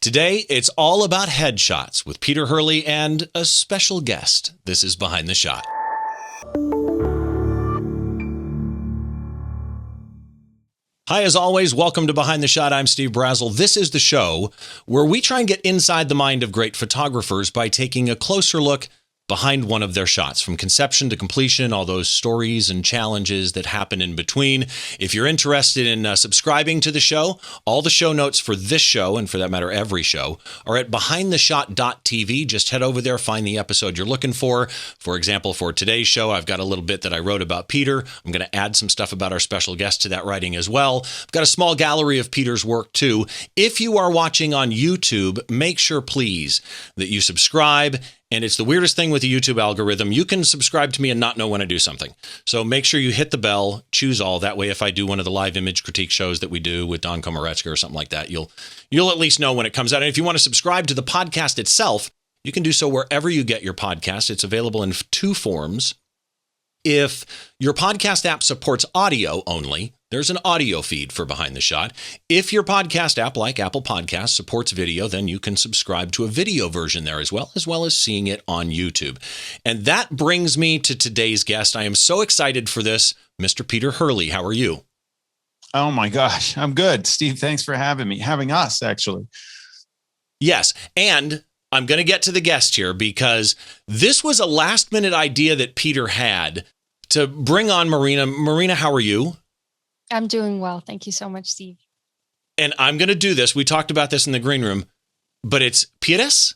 Today, it's all about headshots with Peter Hurley and a special guest. This is Behind the Shot. Hi, as always, welcome to Behind the Shot. I'm Steve Brazill. This is the show where we try and get inside the mind of great photographers by taking a closer look behind one of their shots, from conception to completion, all those stories and challenges that happen in between. If you're interested in subscribing to the show, all the show notes for this show, and for that matter, every show, are at behindtheshot.tv. Just head over there, find the episode you're looking for. For example, for today's show, I've got a little bit that I wrote about Peter. I'm going to add some stuff about our special guest to that writing as well. I've got a small gallery of Peter's work too. If you are watching on YouTube, make sure, please, that you subscribe. And it's the weirdest thing with the YouTube algorithm. You can subscribe to me and not know when I do something. So make sure you hit the bell, choose all. That way, if I do one of the live image critique shows that we do with Don Komaretska or something like that, you'll at least know when it comes out. And if you want to subscribe to the podcast itself, you can do so wherever you get your podcast. It's available in two forms. If your podcast app supports audio only, there's an audio feed for Behind the Shot. If your podcast app, like Apple Podcasts, supports video, then you can subscribe to a video version there as well as seeing it on YouTube. And that brings me to today's guest. I am so excited for this, Mr. Peter Hurley. How are you? Oh my gosh, I'm good. Steve, thanks for having us, actually. Yes, and I'm going to get to the guest here because this was a last-minute idea that Peter had to bring on Marina. Marina, how are you? I'm doing well. Thank you so much, Steve. And I'm going to do this. We talked about this in the green room, but it's Pires,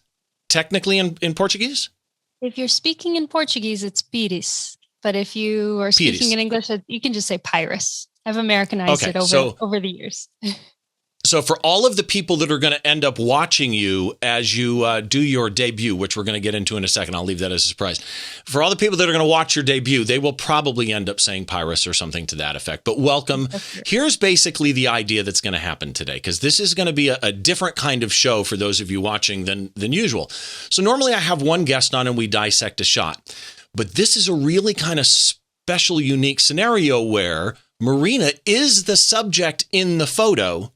technically in Portuguese? If you're speaking in Portuguese, it's Pires. But if you are speaking in English, you can just say Pires. I've Americanized it over the years. So for all of the people that are going to end up watching you as you do your debut, which we're going to get into in a second, I'll leave that as a surprise. For all the people that are going to watch your debut, they will probably end up saying Pires or something to that effect. But welcome. Here's basically the idea that's going to happen today, because this is going to be a different kind of show for those of you watching than usual. So normally I have one guest on and we dissect a shot. But this is a really kind of special, unique scenario where Marina is the subject in the photo.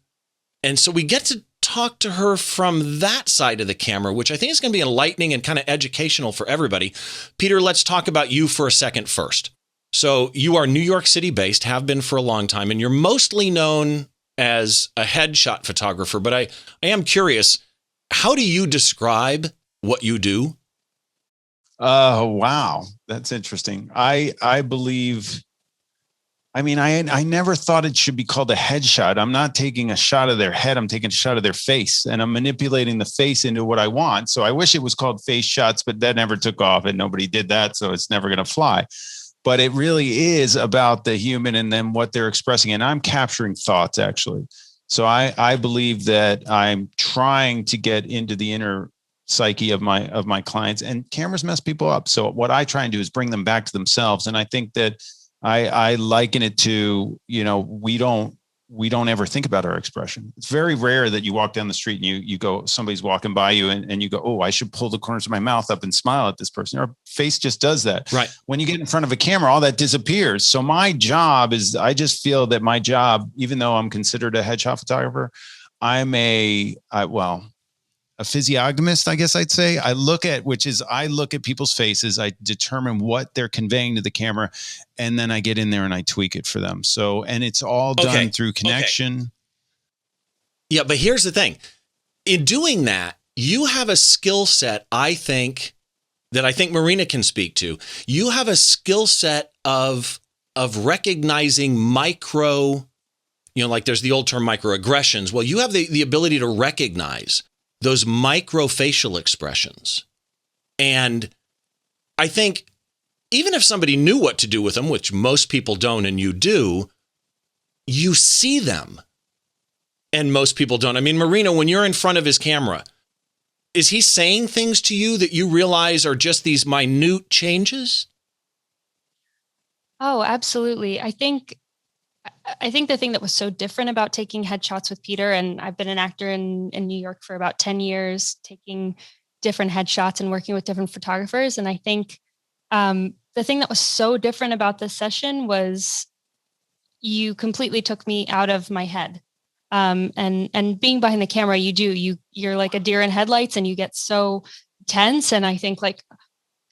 And so we get to talk to her from that side of the camera, which I think is going to be enlightening and kind of educational for everybody. Peter, let's talk about you for a second first. So you are New York City based, have been for a long time, and you're mostly known as a headshot photographer. But I am curious, how do you describe what you do? Oh, wow. That's interesting. I believe... I never thought it should be called a headshot. I'm not taking a shot of their head. I'm taking a shot of their face, and I'm manipulating the face into what I want. So I wish it was called face shots, but that never took off and nobody did that. So it's never going to fly. But it really is about the human and then what they're expressing. And I'm capturing thoughts, actually. So I believe that I'm trying to get into the inner psyche of my clients, and cameras mess people up. So what I try and do is bring them back to themselves. And I think that I liken it to, we don't ever think about our expression. It's very rare that you walk down the street and you go, somebody's walking by you and you go, oh, I should pull the corners of my mouth up and smile at this person. Our face just does that. Right. When you get in front of a camera, all that disappears. So my job is, I just feel that my job, even though I'm considered a headshot photographer, I'm a physiognomist, I guess I'd say. I look at people's faces. I determine what they're conveying to the camera, and then I get in there and I tweak it for them. So, and it's all done through connection. Okay. Yeah, but here's the thing. In doing that, you have a skill set, I think Marina can speak to. You have a skill set of recognizing micro, like there's the old term microaggressions. Well, you have the ability to recognize those microfacial expressions. And I think even if somebody knew what to do with them, which most people don't and you do, you see them. And most people don't. I mean, Marina, when you're in front of his camera, is he saying things to you that you realize are just these minute changes? Oh, absolutely. I think the thing that was so different about taking headshots with Peter, and I've been an actor in New York for about 10 years, taking different headshots and working with different photographers. And I think the thing that was so different about this session was you completely took me out of my head. And being behind the camera, you're like a deer in headlights, and you get so tense. And I think like,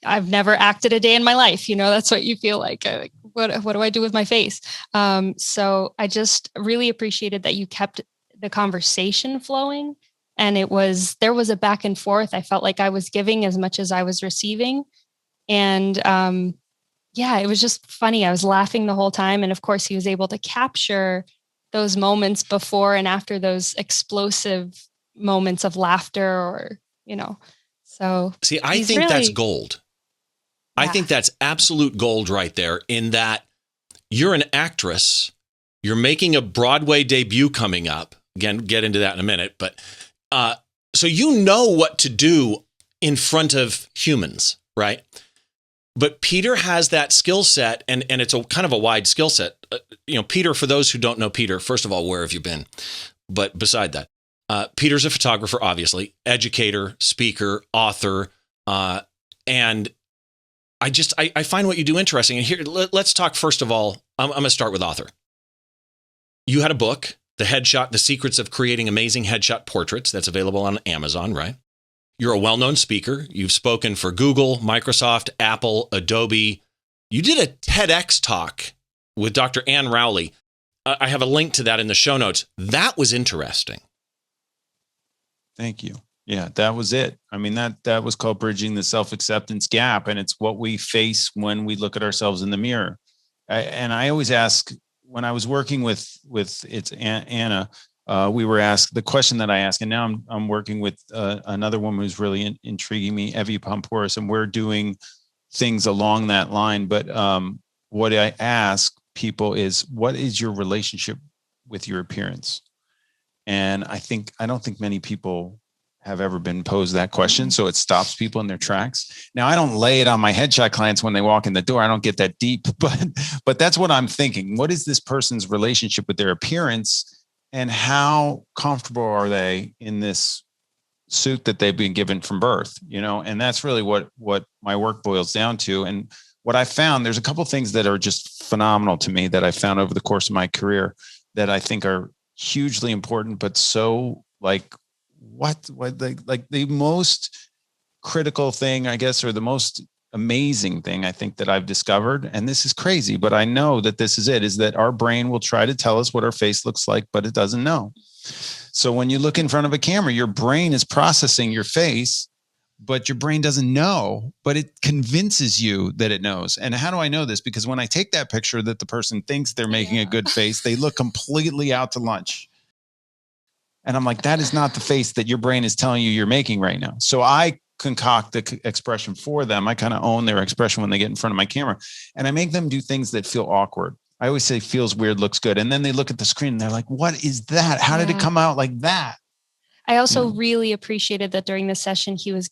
I've never acted a day in my life. That's what you feel like. What do I do with my face? So I just really appreciated that you kept the conversation flowing, and there was a back and forth. I felt like I was giving as much as I was receiving. And yeah, it was just funny. I was laughing the whole time. And of course he was able to capture those moments before and after those explosive moments of laughter, or, so. See, I think that's gold. Yeah. I think that's absolute gold right there, in that you're an actress, you're making a Broadway debut coming up. Again, get into that in a minute. But so you know what to do in front of humans, right? But Peter has that skill set, and it's a kind of a wide skill set. Peter, for those who don't know Peter, first of all, where have you been? But beside that, Peter's a photographer, obviously, educator, speaker, author, and I find what you do interesting. And here, let's talk first of all. I'm going to start with author. You had a book, The Secrets of Creating Amazing Headshot Portraits, that's available on Amazon, right? You're a well-known speaker. You've spoken for Google, Microsoft, Apple, Adobe. You did a TEDx talk with Dr. Ann Rowley. I have a link to that in the show notes. That was interesting. Thank you. Yeah, that was it. I mean, that was called Bridging the Self-Acceptance Gap. And it's what we face when we look at ourselves in the mirror. And I always ask, when I was working with it's Anna, we were asked the question that I ask, and now I'm working with another woman who's really intriguing me, Evie Pompouris, and we're doing things along that line. But what I ask people is, what is your relationship with your appearance? And I don't think many people have ever been posed that question. So it stops people in their tracks. Now, I don't lay it on my headshot clients when they walk in the door. I don't get that deep, but that's what I'm thinking. What is this person's relationship with their appearance, and how comfortable are they in this suit that they've been given from birth? And that's really what my work boils down to. And what I found, there's a couple of things that are just phenomenal to me that I found over the course of my career that I think are hugely important, but so like the most critical thing, I guess, or the most amazing thing I think that I've discovered, and this is crazy, but I know that this is it, is that our brain will try to tell us what our face looks like, but it doesn't know. So when you look in front of a camera, your brain is processing your face, but your brain doesn't know, but it convinces you that it knows. And how do I know this? Because when I take that picture that the person thinks they're making a good face, they look completely out to lunch. And I'm like, that is not the face that your brain is telling you you're making right now. So I concoct the expression for them. I kind of own their expression when they get in front of my camera, and I make them do things that feel awkward. I always say feels weird, looks good. And then they look at the screen and they're like, what is that? How did it come out like that? I also really appreciated that during the session, he was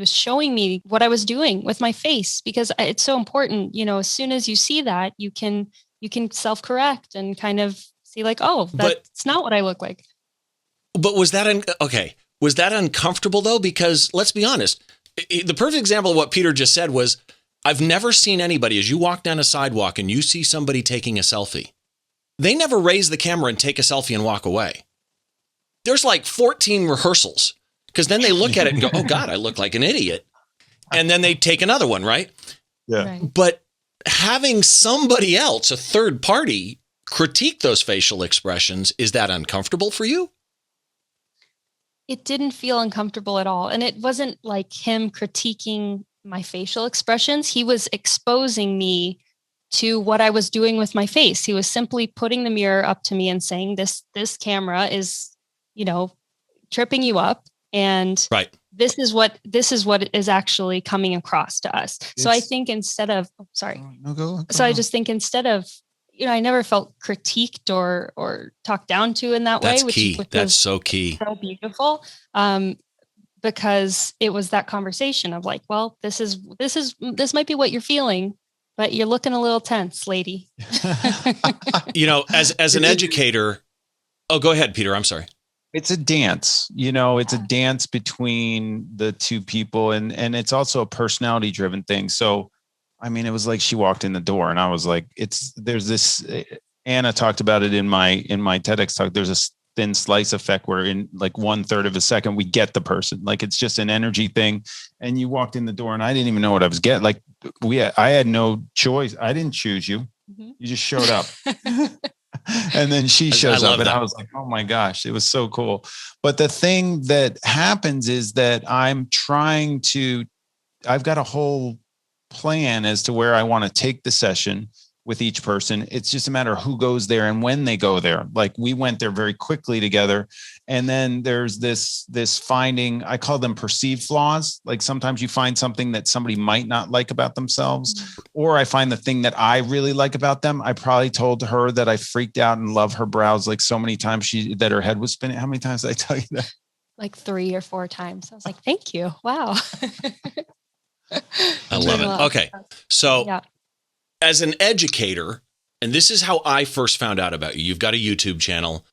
showing me what I was doing with my face, because it's so important. As soon as you see that, you can self-correct and kind of see like, oh, that's not what I look like. But was that uncomfortable though? Because let's be honest, the perfect example of what Peter just said was, I've never seen anybody, as you walk down a sidewalk and you see somebody taking a selfie, they never raise the camera and take a selfie and walk away. There's like 14 rehearsals, because then they look at it and go, oh God, I look like an idiot. And then they take another one, right? Yeah. Right. But having somebody else, a third party, critique those facial expressions, is that uncomfortable for you? It didn't feel uncomfortable at all. And it wasn't like him critiquing my facial expressions. He was exposing me to what I was doing with my face. He was simply putting the mirror up to me and saying, this camera is, tripping you up. And right. This is what is actually coming across to us. So I think instead of, I just think instead of, I never felt critiqued or talked down to in that way. Which key. That's so key. So beautiful. Because it was that conversation of like, well, this might be what you're feeling, but you're looking a little tense, lady. As an educator, go ahead, Peter. I'm sorry. It's a dance, it's a dance between the two people, and it's also a personality driven thing. So, I mean, it was like she walked in the door and I was like, there's this, Anna talked about it in my TEDx talk. There's a thin slice effect where in like 1/3 of a second, we get the person. Like it's just an energy thing. And you walked in the door and I didn't even know what I was getting. Like I had no choice. I didn't choose you. Mhm. You just showed up. And then she shows up and that. I was like, oh my gosh, it was so cool. But the thing that happens is that I've got a whole plan as to where I want to take the session with each person. It's just a matter of who goes there and when they go there. Like we went there very quickly together. And then there's this finding, I call them perceived flaws. Like sometimes you find something that somebody might not like about themselves, or I find the thing that I really like about them. I probably told her that I freaked out and love her brows like so many times that her head was spinning. How many times did I tell you that? Like 3 or 4 times. I was like, thank you. Wow. I love it. Okay. So as an educator, and this is how I first found out about you. You've got a YouTube channel.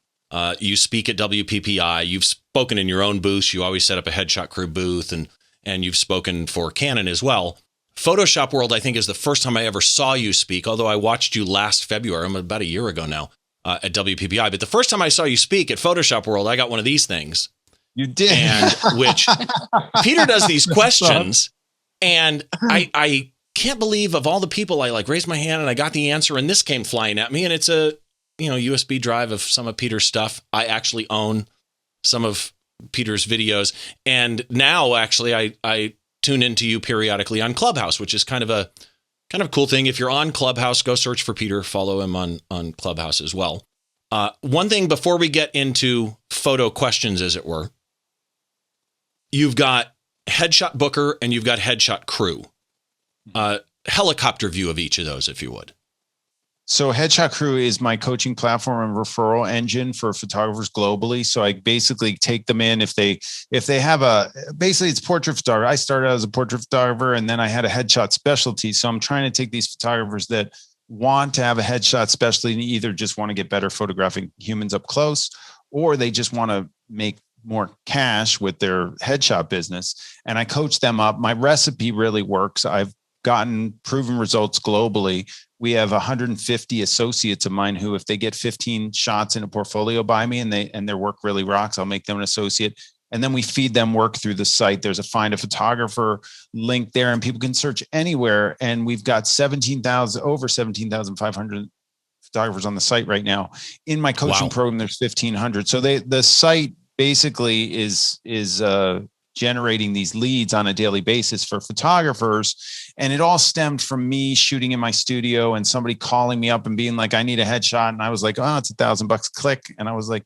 You speak at WPPI. You've spoken in your own booth. You always set up a Headshot Crew booth, and you've spoken for Canon as well. Photoshop World, I think, is the first time I ever saw you speak, although I watched you last February, about a year ago now, at WPPI. But the first time I saw you speak at Photoshop World, I got one of these things. You did. And which Peter does these questions, and I can't believe of all the people, I like raised my hand and I got the answer, and this came flying at me, and it's a USB drive of some of Peter's stuff. I actually own some of Peter's videos, and now actually I tune into you periodically on Clubhouse, which is kind of a cool thing. If you're on Clubhouse, go search for Peter, follow him on Clubhouse as well. One thing before we get into photo questions, as it were, you've got Headshot Booker and you've got Headshot Crew. Helicopter view of each of those, if you would. So Headshot Crew is my coaching platform and referral engine for photographers globally. So I basically take them in if they have basically it's portrait photography. I started out as a portrait photographer and then I had a headshot specialty. So I'm trying to take these photographers that want to have a headshot specialty and either just want to get better photographing humans up close, or they just want to make more cash with their headshot business. And I coach them up. My recipe really works. I've gotten proven results globally. We have 150 associates of mine who, if they get 15 shots in a portfolio by me and their work really rocks, I'll make them an associate. And then we feed them work through the site. There's a find a photographer link there, and people can search anywhere. And we've got over 17,500 photographers on the site right now. In my coaching program, there's 1,500. So the site basically is generating these leads on a daily basis for photographers. And it all stemmed from me shooting in my studio and somebody calling me up and being like, I need a headshot. And I was like, oh, it's $1,000 click. And I was like,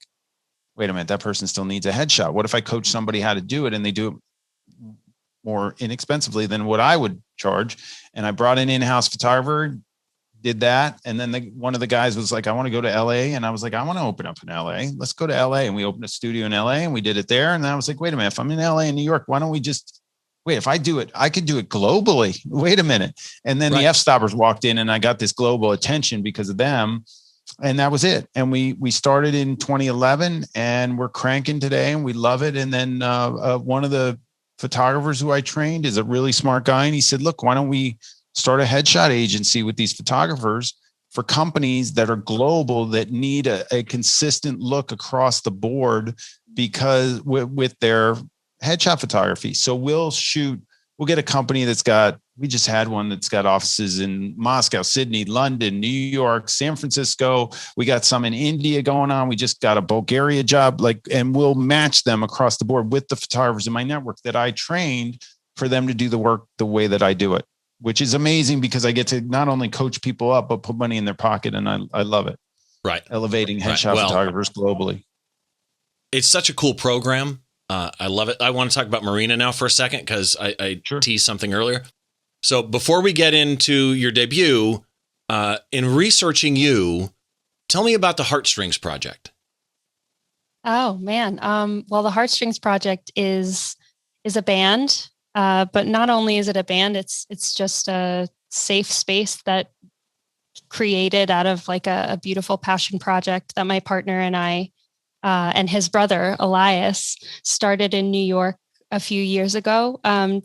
wait a minute, that person still needs a headshot. What if I coach somebody how to do it and they do it more inexpensively than what I would charge? And I brought an in-house photographer, did that. And then one of the guys was like, I want to go to LA. And I was like, I want to open up in LA. Let's go to LA. And we opened a studio in LA and we did it there. And then I was like, wait a minute, if I'm in LA and New York, why don't we just wait? If I do it, I could do it globally. Wait a minute. And then the F-stoppers walked in and I got this global attention because of them. And that was it. And we started in 2011 and we're cranking today and we love it. And then one of the photographers who I trained is a really smart guy. And he said, look, why don't we start a headshot agency with these photographers for companies that are global that need a consistent look across the board because with their headshot photography. So we'll get a company we just had one that's got offices in Moscow, Sydney, London, New York, San Francisco. We got some in India going on. We just got a Bulgaria job, and we'll match them across the board with the photographers in my network that I trained for them to do the work the way that I do it, which is amazing because I get to not only coach people up, but put money in their pocket. And I love it. Right. Elevating headshot photographers globally. It's such a cool program. I love it. I want to talk about Marina now for a second because I teased something earlier. So before we get into your debut, in researching you, tell me about the Heartstrings Project. Oh, man. Well, the Heartstrings Project is a band, but not only is it a band, it's just a safe space that created out of like a beautiful passion project that my partner and I and his brother, Elias, started in New York a few years ago,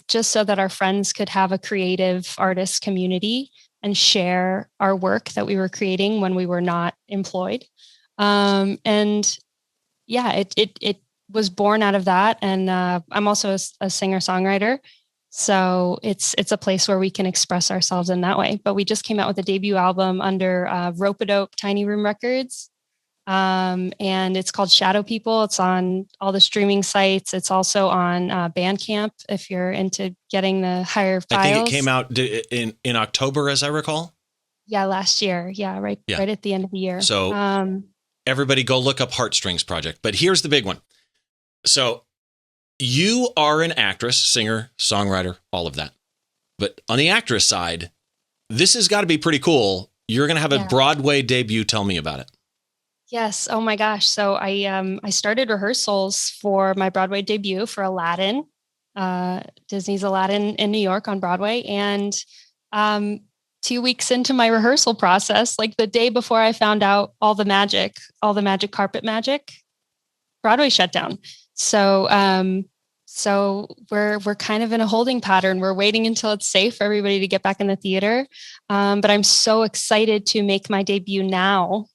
just so that our friends could have a creative artist community and share our work that we were creating when we were not employed. And yeah, it was born out of that. And I'm also a singer-songwriter. So it's a place where we can express ourselves in that way. But we just came out with a debut album under Rope-a-Dope Tiny Room Records. And it's called Shadow People. It's on all the streaming sites. It's also on Bandcamp if you're into getting the higher files. I think it came out in October, as I recall. Yeah, last year. Yeah, right at the end of the year. So everybody go look up Heartstrings Project. But here's the big one. So you are an actress, singer, songwriter, all of that. But on the actress side, this has got to be pretty cool. You're going to have a Broadway debut. Tell me about it. Yes. Oh my gosh. So I started rehearsals for my Broadway debut for Aladdin, Disney's Aladdin in New York on Broadway. And 2 weeks into my rehearsal process, like the day before I found out all the magic carpet magic, Broadway shut down. So we're kind of in a holding pattern. We're waiting until it's safe for everybody to get back in the theater. But I'm so excited to make my debut now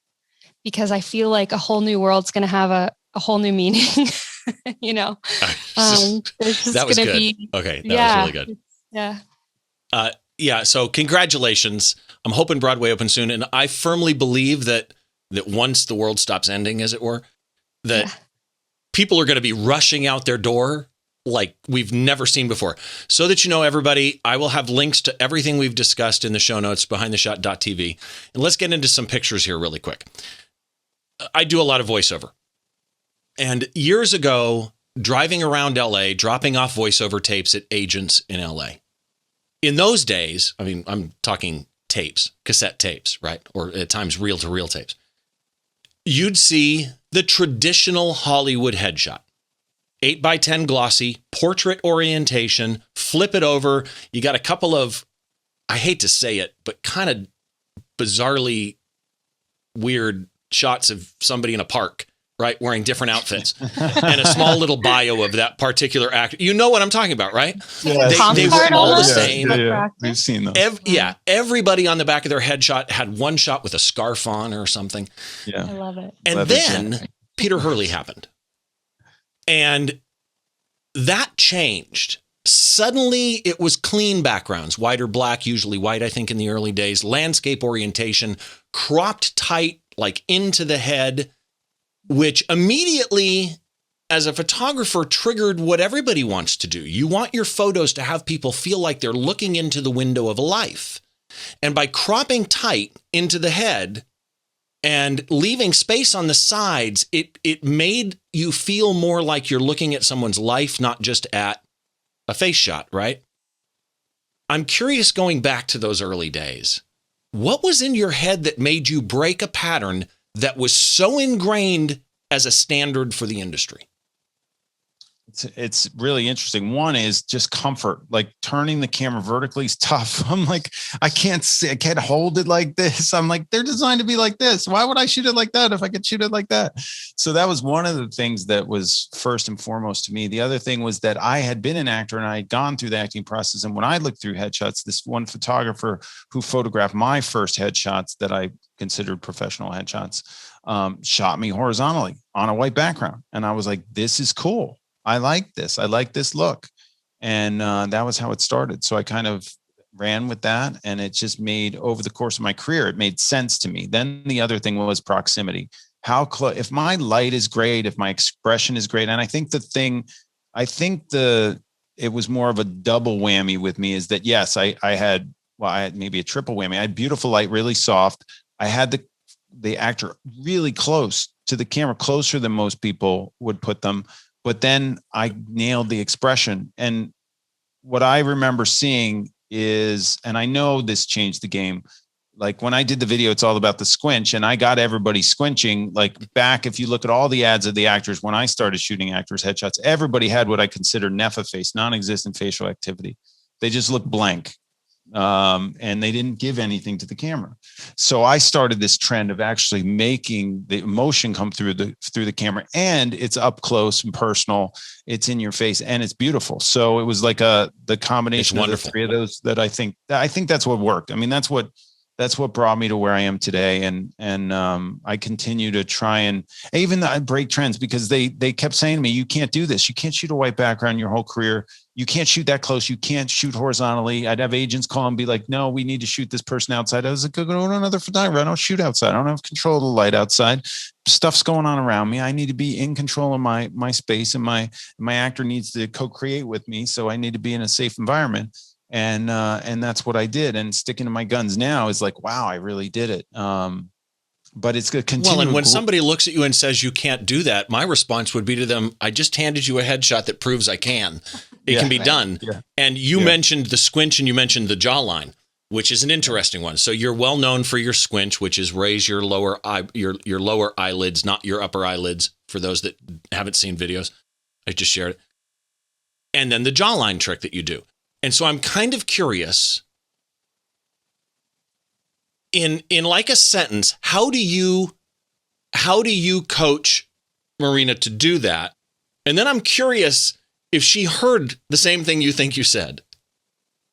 because I feel like a whole new world's going to have a whole new meaning, you know? That was good. Okay. That was really good. Yeah. Yeah. So congratulations. I'm hoping Broadway opens soon. And I firmly believe that once the world stops ending, as it were, that people are going to be rushing out their door like we've never seen before. So that you know, everybody, I will have links to everything we've discussed in the show notes, behindtheshot.tv. And let's get into some pictures here really quick. I do a lot of voiceover. And years ago, driving around LA, dropping off voiceover tapes at agents in LA. In those days, I mean, I'm talking tapes, cassette tapes, right? Or at times reel-to-reel tapes. You'd see the traditional Hollywood headshot. 8x10 glossy, portrait orientation, flip it over. You got a couple of, I hate to say it, but kind of bizarrely weird shots of somebody in a park, right? Wearing different outfits and a small little bio of that particular actor. You know what I'm talking about, right? Yeah, they were all the same. Yeah. We've seen those. Everybody on the back of their headshot had one shot with a scarf on or something. Yeah. I love it. And then Peter Hurley happened. And that changed. Suddenly it was clean backgrounds, white or black, usually white, I think in the early days, landscape orientation, cropped tight, like into the head, which immediately, as a photographer, triggered what everybody wants to do. You want your photos to have people feel like they're looking into the window of a life. And by cropping tight into the head and leaving space on the sides, it made you feel more like you're looking at someone's life, not just at a face shot, right? I'm curious, going back to those early days, what was in your head that made you break a pattern that was so ingrained as a standard for the industry? It's really interesting. One is just comfort. Like turning the camera vertically is tough. I'm like, I can't hold it like this. I'm like, they're designed to be like this. Why would I shoot it like that if I could shoot it like that? So that was one of the things that was first and foremost to me. The other thing was that I had been an actor and I had gone through the acting process. And when I looked through headshots, this one photographer who photographed my first headshots that I considered professional headshots, shot me horizontally on a white background. And I was like, this is cool. I like this. I like this look. And that was how it started. So I kind of ran with that. And it just made, over the course of my career, it made sense to me. Then the other thing was proximity. How close, if my light is great, if my expression is great. And I think it was more of a double whammy with me is that, yes, I had maybe a triple whammy. I had beautiful light, really soft. I had the actor really close to the camera, closer than most people would put them. But then I nailed the expression. And what I remember seeing is, and I know this changed the game. Like when I did the video, it's all about the squinch, and I got everybody squinching. Like back, if you look at all the ads of the actors, when I started shooting actors headshots, everybody had what I consider NEFA face, non-existent facial activity. They just look blank. and they didn't give anything to the camera. So I started this trend of actually making the emotion come through the camera, and it's up close and personal. It's in your face and it's beautiful. So it was like the combination of the three of those that I think that's what worked. I mean, that's what brought me to where I am today. And I continue to try and even break trends, because they kept saying to me, you can't do this. You can't shoot a white background your whole career. You can't shoot that close. You can't shoot horizontally. I'd have agents call and be like, no, we need to shoot this person outside. I was like, go to another photographer. I don't shoot outside. I don't have control of the light outside. Stuff's going on around me. I need to be in control of my space, and my actor needs to co-create with me. So I need to be in a safe environment. And that's what I did. And sticking to my guns now is like, wow, I really did it. But it's going to continue. Well, and when somebody looks at you and says you can't do that, my response would be to them, I just handed you a headshot that proves I can. It can be done. Yeah. And you mentioned the squinch and you mentioned the jawline, which is an interesting one. So you're well known for your squinch, which is raise your lower your lower eyelids, not your upper eyelids, for those that haven't seen videos. I just shared it. And then the jawline trick that you do. And so I'm kind of curious, in like a sentence, how do you coach Marina to do that? And then I'm curious if she heard the same thing you think you said.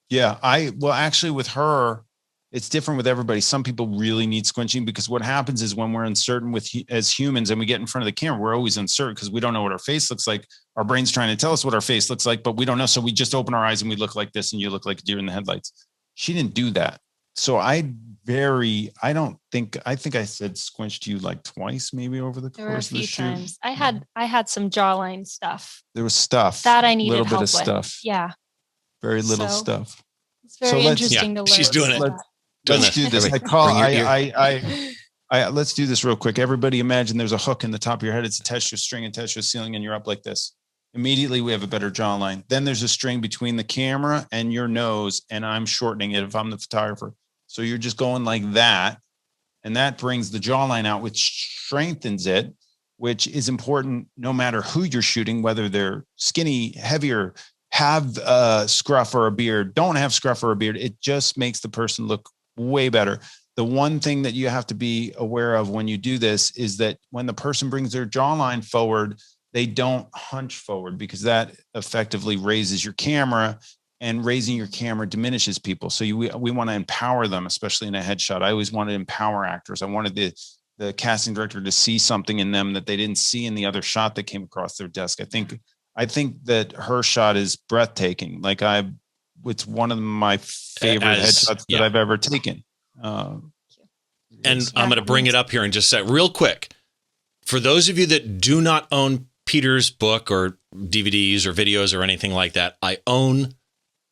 Yeah, actually with her, it's different with everybody. Some people really need squinching, because what happens is when we're uncertain as humans and we get in front of the camera, we're always uncertain because we don't know what our face looks like. Our brain's trying to tell us what our face looks like, but we don't know. So we just open our eyes and we look like this, and you look like a deer in the headlights. She didn't do that. So I think I said squinch to you like twice, maybe over the course of the shoot. Times. I had some jawline stuff. There was stuff that I needed help with. Stuff. Yeah. Very little stuff. It's very interesting to learn. She's doing it. Let's do this. Let's do this real quick. Everybody imagine there's a hook in the top of your head. It's attached to a string, attached to a ceiling, and you're up like this. Immediately we have a better jawline. Then there's a string between the camera and your nose, and I'm shortening it if I'm the photographer. So you're just going like that, and that brings the jawline out, which strengthens it, which is important no matter who you're shooting, whether they're skinny, heavier, have a scruff or a beard, don't have scruff or a beard. It just makes the person look way better. The one thing that you have to be aware of when you do this is that when the person brings their jawline forward, they don't hunch forward, because that effectively raises your camera, and raising your camera diminishes people. So we want to empower them, especially in a headshot. I always wanted to empower actors. I wanted the casting director to see something in them that they didn't see in the other shot that came across their desk. I think that her shot is breathtaking. Like it's one of my favorite headshots that I've ever taken. And I'm going to bring it up here and just say real quick, for those of you that do not own Peter's book or DVDs or videos or anything like that, I own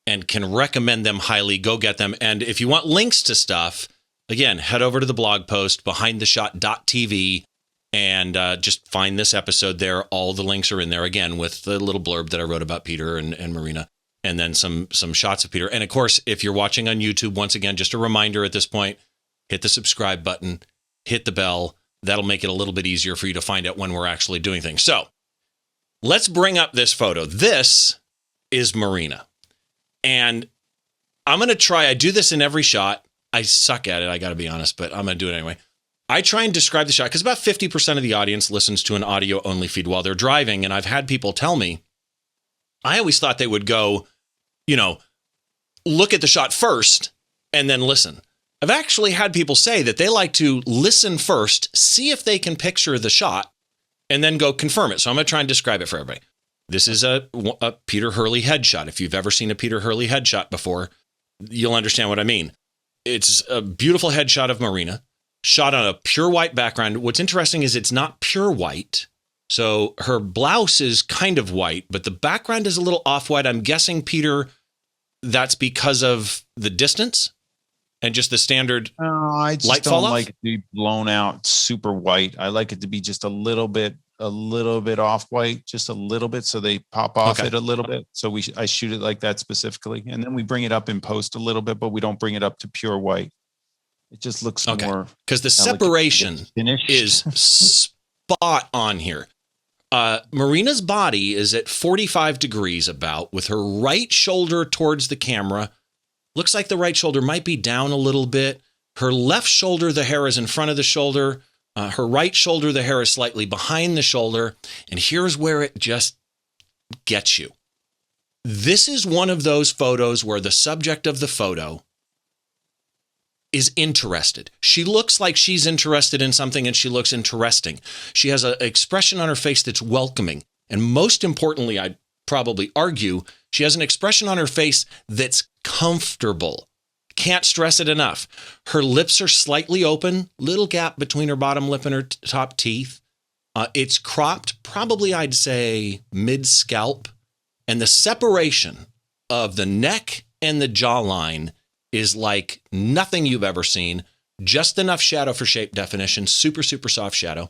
and can recommend them highly. Go get them. And if you want links to stuff, again, head over to the blog post, behindtheshot.tv, and just find this episode there. All the links are in there, again, with the little blurb that I wrote about Peter and Marina, and then some shots of Peter. And of course, if you're watching on YouTube, once again, just a reminder at this point, hit the subscribe button, hit the bell. That'll make it a little bit easier for you to find out when we're actually doing things. So let's bring up this photo. This is Marina. And I'm going to try, I do this in every shot. I suck at it, I got to be honest, but I'm going to do it anyway. I try and describe the shot, because about 50% of the audience listens to an audio-only feed while they're driving. And I've had people tell me, I always thought they would go, look at the shot first and then listen. I've actually had people say that they like to listen first, see if they can picture the shot, and then go confirm it. So I'm going to try and describe it for everybody. This is a Peter Hurley headshot. If you've ever seen a Peter Hurley headshot before, you'll understand what I mean. It's a beautiful headshot of Marina, shot on a pure white background. What's interesting is it's not pure white. So her blouse is kind of white, but the background is a little off-white. I'm guessing, Peter, that's because of the distance and just the standard I just light don't fall off? like it to be blown out super white. I like it to be just a little bit off white, just a little bit, so they pop off it a little bit. So I shoot it like that specifically, and then we bring it up in post a little bit, but we don't bring it up to pure white. It just looks more, because the separation is spot on here. Marina's body is at 45 degrees about, with her right shoulder towards the camera, Looks like the right shoulder might be down a little bit. Her left shoulder, the hair is in front of the shoulder. Her right shoulder, the hair is slightly behind the shoulder. And here's where it just gets you. This is one of those photos where the subject of the photo is interested. She looks like she's interested in something and she looks interesting. She has an expression on her face that's welcoming. And most importantly, I'd probably argue, she has an expression on her face that's comfortable. Can't stress it enough. Her lips are slightly open, little gap between her bottom lip and her top teeth. It's cropped, probably I'd say mid-scalp. And the separation of the neck and the jawline is like nothing you've ever seen. Just enough shadow for shape definition, super, super soft shadow.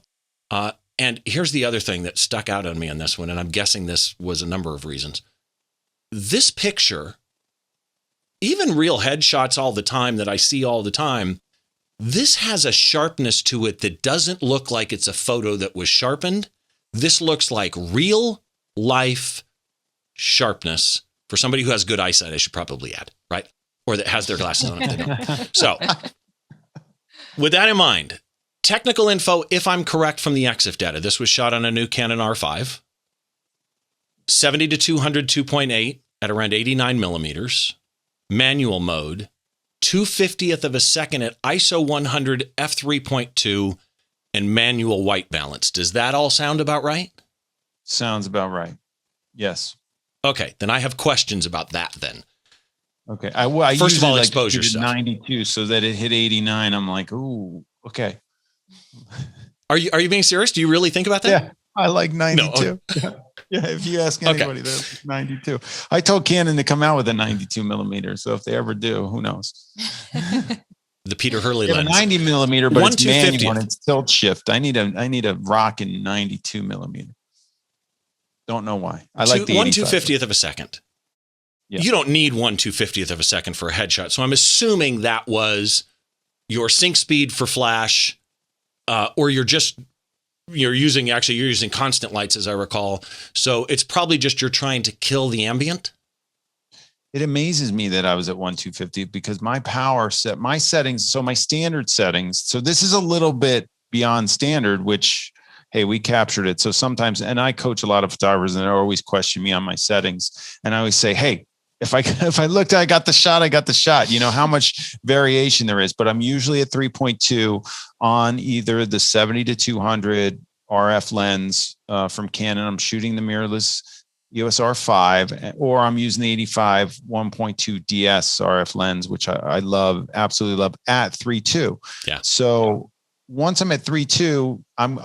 And here's the other thing that stuck out on me on this one, and I'm guessing this was a number of reasons. This picture, even real headshots all the time that I see all the time, this has a sharpness to it that doesn't look like it's a photo that was sharpened. This looks like real life sharpness for somebody who has good eyesight, I should probably add, right? Or that has their glasses on if they don't. So with that in mind, technical info, if I'm correct from the EXIF data, this was shot on a new Canon R5, 70 to 200 2.8 at around 89 millimeters, manual mode, 2/50th of a second at ISO 100 f3.2, and manual white balance. Does that all sound about right? Sounds about right. Yes. Okay, then I have questions about that then. Okay. I First of all, usually exposure to stuff. 92 so that it hit 89. I'm like, ooh, okay. Are you being serious? Do you really think about that? Yeah, I like 92. No. Yeah, if you ask anybody, that's 92. I told Canon to come out with a 92 millimeter. So if they ever do, who knows? The Peter Hurley lens. 90 millimeter, but it's 1/250th. manual and it's tilt shift. I need a rockin' 92 millimeter. Don't know why. I like the 1/250th of a second. Yeah. You don't need 1/250th of a second for a headshot. So I'm assuming that was your sync speed for flash, or you're using constant lights, as I recall. So it's probably just you're trying to kill the ambient. It amazes me that I was at 1/250 because my power set, my settings, so my standard settings. So this is a little bit beyond standard, which, hey, we captured it. So sometimes, and I coach a lot of photographers and they always question me on my settings. And I always say, hey, if I looked, I got the shot, you know, how much variation there is, but I'm usually at 3.2 on either the 70 to 200 RF lens from Canon. I'm shooting the mirrorless EOS R5, or I'm using the 85 1.2 DS RF lens, which I love, absolutely love, at 3.2. Yeah. So once I'm at 3.2, I'm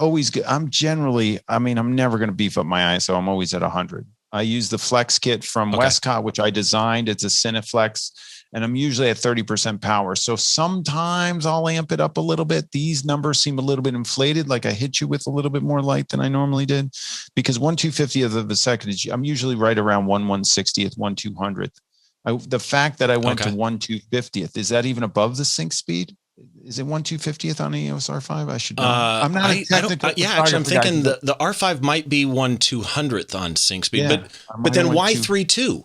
never going to beef up my ISO. I'm always at 100. I use the Flex kit from Westcott, which I designed. It's a Cineflex, and I'm usually at 30% power. So sometimes I'll amp it up a little bit. These numbers seem a little bit inflated, like I hit you with a little bit more light than I normally did, because 1/250th of a second I'm usually right around 1/160th, 1/200th. The fact that I went to 1/250th, is that even above the sync speed? Is it 1/250th on EOS R5? I should know. I'm not a technical. Actually, I'm thinking the R5 might be 1/200th on sync speed, but then why 3.2?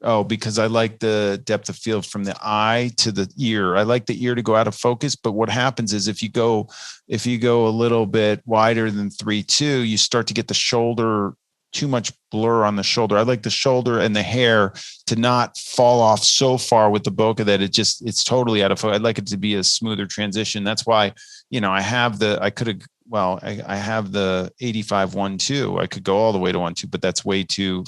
Oh, because I like the depth of field from the eye to the ear. I like the ear to go out of focus. But what happens is if you go a little bit wider than 3.2, you start to get the shoulder, too much blur on the shoulder. I like the shoulder and the hair to not fall off so far with the bokeh that it's totally out of focus. I'd like it to be a smoother transition. That's why, you know, I have the 85 1.2. I could go all the way to 1.2, but that's way too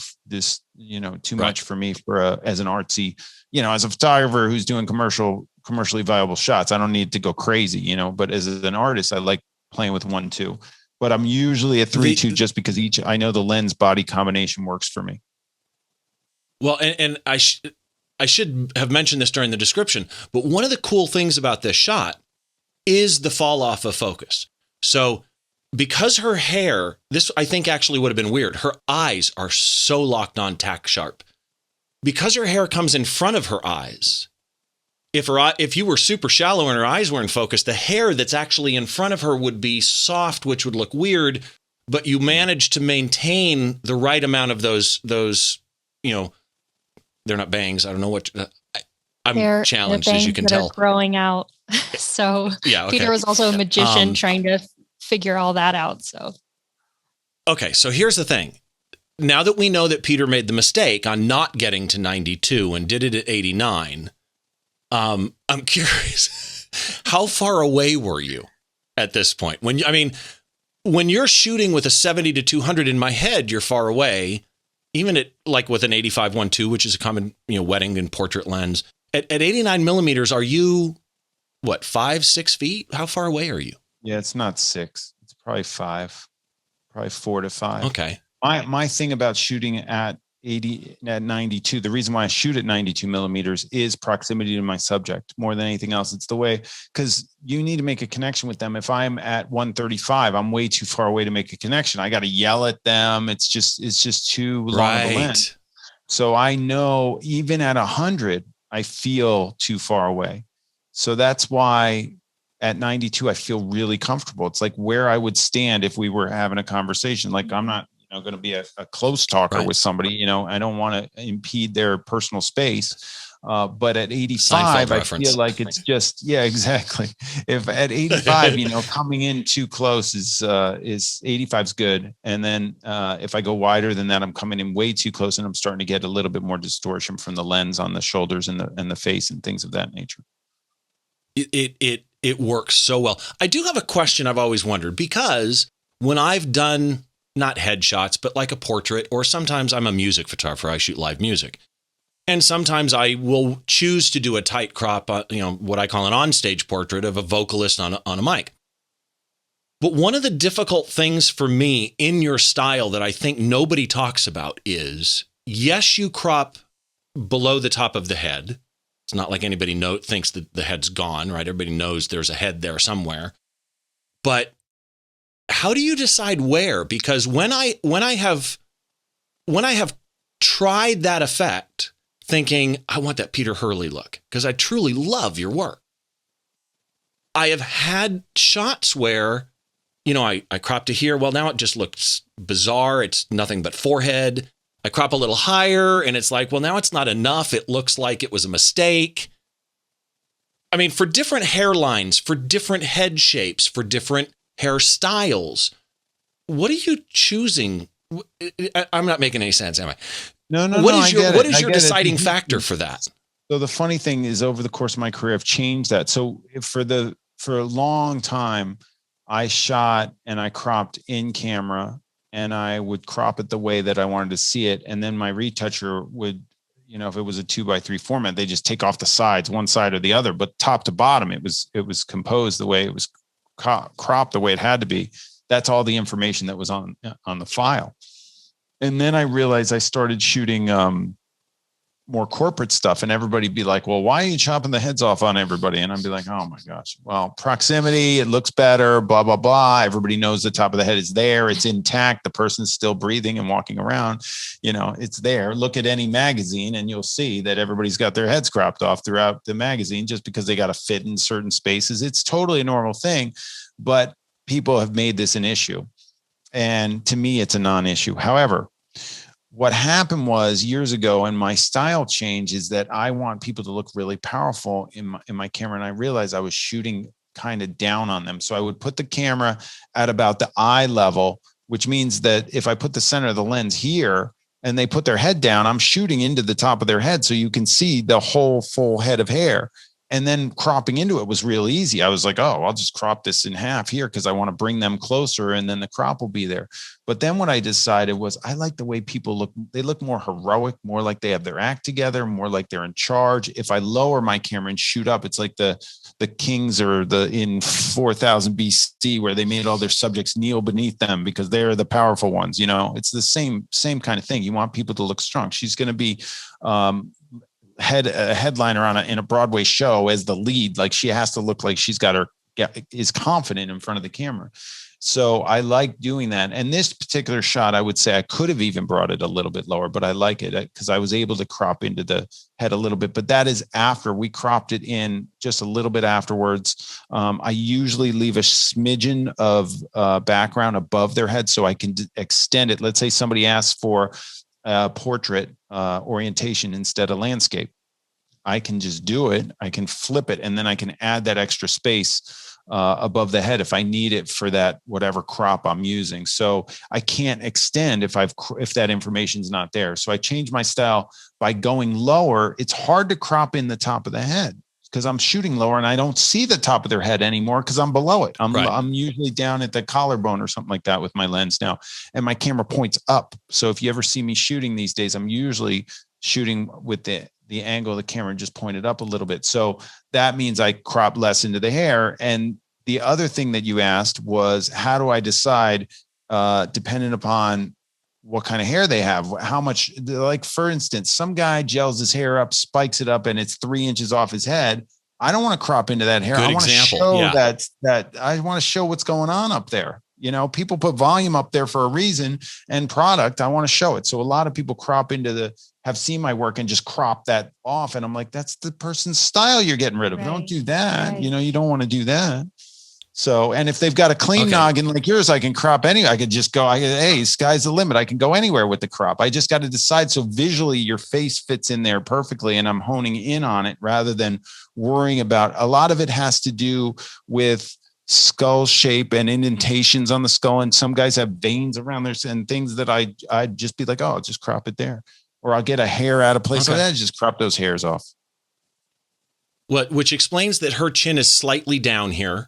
much for me as an artsy, you know, as a photographer who's doing commercially viable shots. I don't need to go crazy, you know, but as an artist, I like playing with 1.2. But I'm usually at 3.2 just because I know the lens body combination works for me. Well, and I should have mentioned this during the description, but one of the cool things about this shot is the fall off of focus. So because her hair, this I think actually would have been weird. Her eyes are so locked on tack sharp. Because her hair comes in front of her eyes, if you were super shallow and her eyes were in focus, the hair that's actually in front of her would be soft, which would look weird, but you managed to maintain the right amount of those, you know, they're not bangs. I don't know what. I'm They're challenged, as you can that are tell. growing out. So Yeah. Okay. Peter was also a magician trying to figure all that out. So. Okay. So here's the thing. Now that we know that Peter made the mistake on not getting to 92 and did it at 89, I'm curious, how far away were you at this point? When you're shooting with a 70 to 200 in my head, you're far away, even at like with an 85 1.2, which is a common, wedding and portrait lens. At 89 millimeters, are you what, 5, 6 feet? How far away are you? Yeah, it's not 6. It's probably 5, probably 4 to 5. Okay. My thing about shooting at 92, the reason why I shoot at 92 millimeters is proximity to my subject more than anything else. It's the way, because you need to make a connection with them. If I'm at 135, I'm way too far away to make a connection. I got to yell at them. It's just too long of a lens. So I know even at 100, I feel too far away. So that's why at 92, I feel really comfortable. It's like where I would stand if we were having a conversation. Like I'm not going to be a close talker with somebody, I don't want to impede their personal space. But at 85, I feel like it's just, yeah, exactly. If at 85, coming in too close is 85 is good. And then if I go wider than that, I'm coming in way too close and I'm starting to get a little bit more distortion from the lens on the shoulders and the face and things of that nature. It works so well. I do have a question I've always wondered, because when I've done not headshots, but like a portrait, or sometimes I'm a music photographer, I shoot live music. And sometimes I will choose to do a tight crop, what I call an onstage portrait of a vocalist on a mic. But one of the difficult things for me in your style that I think nobody talks about is, yes, you crop below the top of the head. It's not like anybody thinks that the head's gone, right? Everybody knows there's a head there somewhere. But how do you decide where? Because when I have tried that effect, thinking I want that Peter Hurley look, because I truly love your work, I have had shots where, I crop to here. Well, now it just looks bizarre. It's nothing but forehead. I crop a little higher and it's like, well, now it's not enough. It looks like it was a mistake. I mean, for different hairlines, for different head shapes, for different hairstyles, what are you choosing? I'm not making any sense, am I? No. What is your deciding factor for that? So the funny thing is, over the course of my career, I've changed that. So for a long time, I shot and I cropped in camera, and I would crop it the way that I wanted to see it. And then my retoucher would, if it was a 2x3 format, they just take off the sides, one side or the other, but top to bottom, it was composed the way it was cropped, the way it had to be. That's all the information that was on the file. And then I realized I started shooting more corporate stuff, and everybody'd be like, well, why are you chopping the heads off on everybody? And I'd be like, oh my gosh, well, proximity, it looks better, blah, blah, blah. Everybody knows the top of the head is there. It's intact. The person's still breathing and walking around. It's there. Look at any magazine and you'll see that everybody's got their heads cropped off throughout the magazine just because they got to fit in certain spaces. It's totally a normal thing, but people have made this an issue. And to me, it's a non-issue. However, what happened was years ago, and my style change is that I want people to look really powerful in my camera. And I realized I was shooting kind of down on them. So I would put the camera at about the eye level, which means that if I put the center of the lens here and they put their head down, I'm shooting into the top of their head. So you can see the whole full head of hair. And then cropping into it was real easy. I was like, oh, I'll just crop this in half here because I want to bring them closer and then the crop will be there. But then what I decided was I like the way people look. They look more heroic, more like they have their act together, more like they're in charge. If I lower my camera and shoot up, it's like the kings or in 4000 BC where they made all their subjects kneel beneath them because they're the powerful ones. It's the same kind of thing. You want people to look strong. She's going to be a headliner in a Broadway show as the lead. Like she has to look like is confident in front of the camera. So I like doing that. And this particular shot, I would say I could have even brought it a little bit lower, but I like it because I was able to crop into the head a little bit. But that is after we cropped it in just a little bit afterwards. I usually leave a smidgen of background above their head so I can extend it. Let's say somebody asks for portrait orientation instead of landscape. I can just do it. I can flip it, and then I can add that extra space above the head if I need it for that whatever crop I'm using. So I can't extend if that information's not there. So I change my style by going lower. It's hard to crop in the top of the head because I'm shooting lower and I don't see the top of their head anymore because I'm below it. I'm usually down at the collarbone or something like that with my lens now, and my camera points up. So if you ever see me shooting these days, I'm usually shooting with the angle of the camera just pointed up a little bit. So that means I crop less into the hair. And the other thing that you asked was, how do I decide, depending upon what kind of hair they have, how much, like, for instance, some guy gels his hair up, spikes it up, and it's 3 inches off his head. I don't want to crop into that hair. Good I want to example. show Yeah. that I want to show what's going on up there. You know, people put volume up there for a reason, and product, I want to show it. So a lot of people crop into have seen my work and just crop that off. And I'm like, that's the person's style you're getting rid of. Don't do that. You know, you don't want to do that. So, and if they've got a clean noggin like yours, I can crop I could just go, hey, sky's the limit. I can go anywhere with the crop. I just got to decide. So visually your face fits in there perfectly, and I'm honing in on it rather than worrying about, a lot of it has to do with skull shape and indentations on the skull. And some guys have veins around there and things that I'd just be like, oh, I'll just crop it there. Or I'll get a hair out of place. Okay. So just crop those hairs off. Which explains that her chin is slightly down here.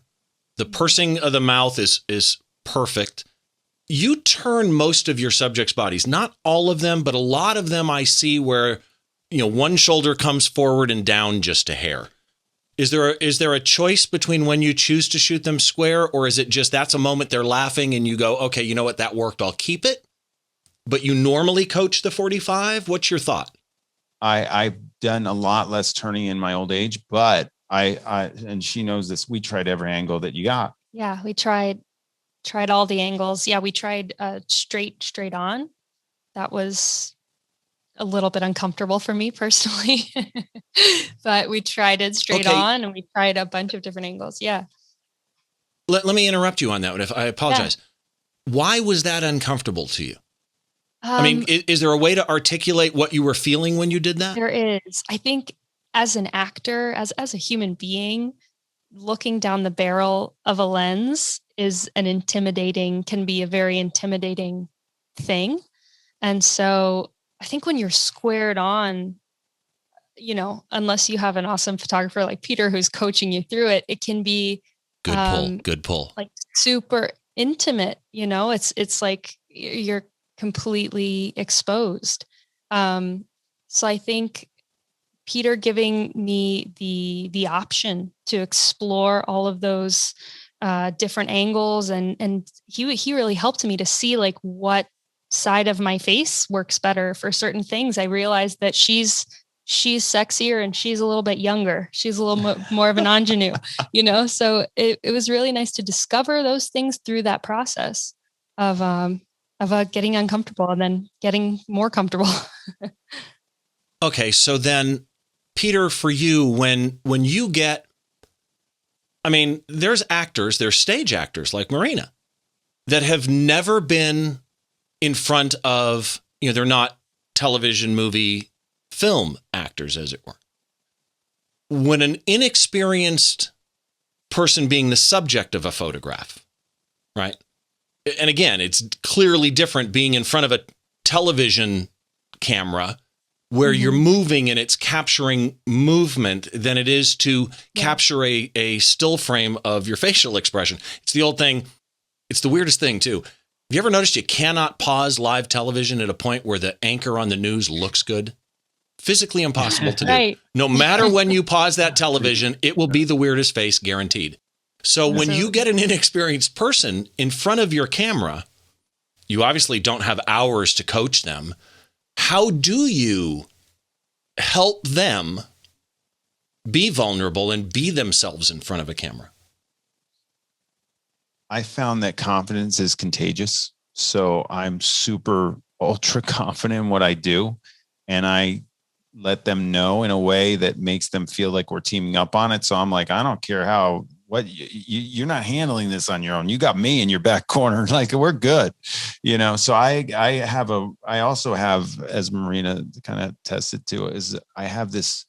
The pursing of the mouth is perfect. You turn most of your subjects' bodies, not all of them, but a lot of them I see where, one shoulder comes forward and down just a hair. Is there a choice between when you choose to shoot them square, or is it just that's a moment they're laughing and you go, okay, you know what, that worked, I'll keep it? But you normally coach the 45? What's your thought? I've done a lot less turning in my old age, but I and she knows this, we tried every angle that you got. Yeah, we tried all the angles. Yeah, we tried straight on. That was a little bit uncomfortable for me personally, but we tried it straight on, and we tried a bunch of different angles. Yeah. Let me interrupt you on that one. If I apologize. Yeah. Why was that uncomfortable to you? I mean, is there a way to articulate what you were feeling when you did that? There is. I think as an actor, as a human being, looking down the barrel of a lens can be a very intimidating thing. And so I think when you're squared on, unless you have an awesome photographer like Peter who's coaching you through it, it can be good pull. Like super intimate, it's like you're completely exposed. So I think Peter giving me the option to explore all of those different angles, and he really helped me to see like what side of my face works better for certain things. I realized that she's sexier and she's a little bit younger. She's a little more of an ingenue, so it was really nice to discover those things through that process of getting uncomfortable and then getting more comfortable. Okay. So then, Peter, for you, when you get, there's stage actors like Marina that have never been in front of, they're not television, movie, film actors, as it were. When an inexperienced person being the subject of a photograph, right? And again, it's clearly different being in front of a television camera where you're moving and it's capturing movement than it is to capture a still frame of your facial expression. It's the old thing. It's the weirdest thing too. Have you ever noticed you cannot pause live television at a point where the anchor on the news looks good? Physically impossible to do. Right. No matter when you pause that television, it will be the weirdest face guaranteed. So when you get an inexperienced person in front of your camera, you obviously don't have hours to coach them. How do you help them be vulnerable and be themselves in front of a camera? I found that confidence is contagious. So I'm super ultra confident in what I do. And I let them know in a way that makes them feel like we're teaming up on it. So I'm like, I don't care what you're not handling this on your own. You got me in your back corner. Like, we're good, So I also have, as Marina kind of tested to, is I have this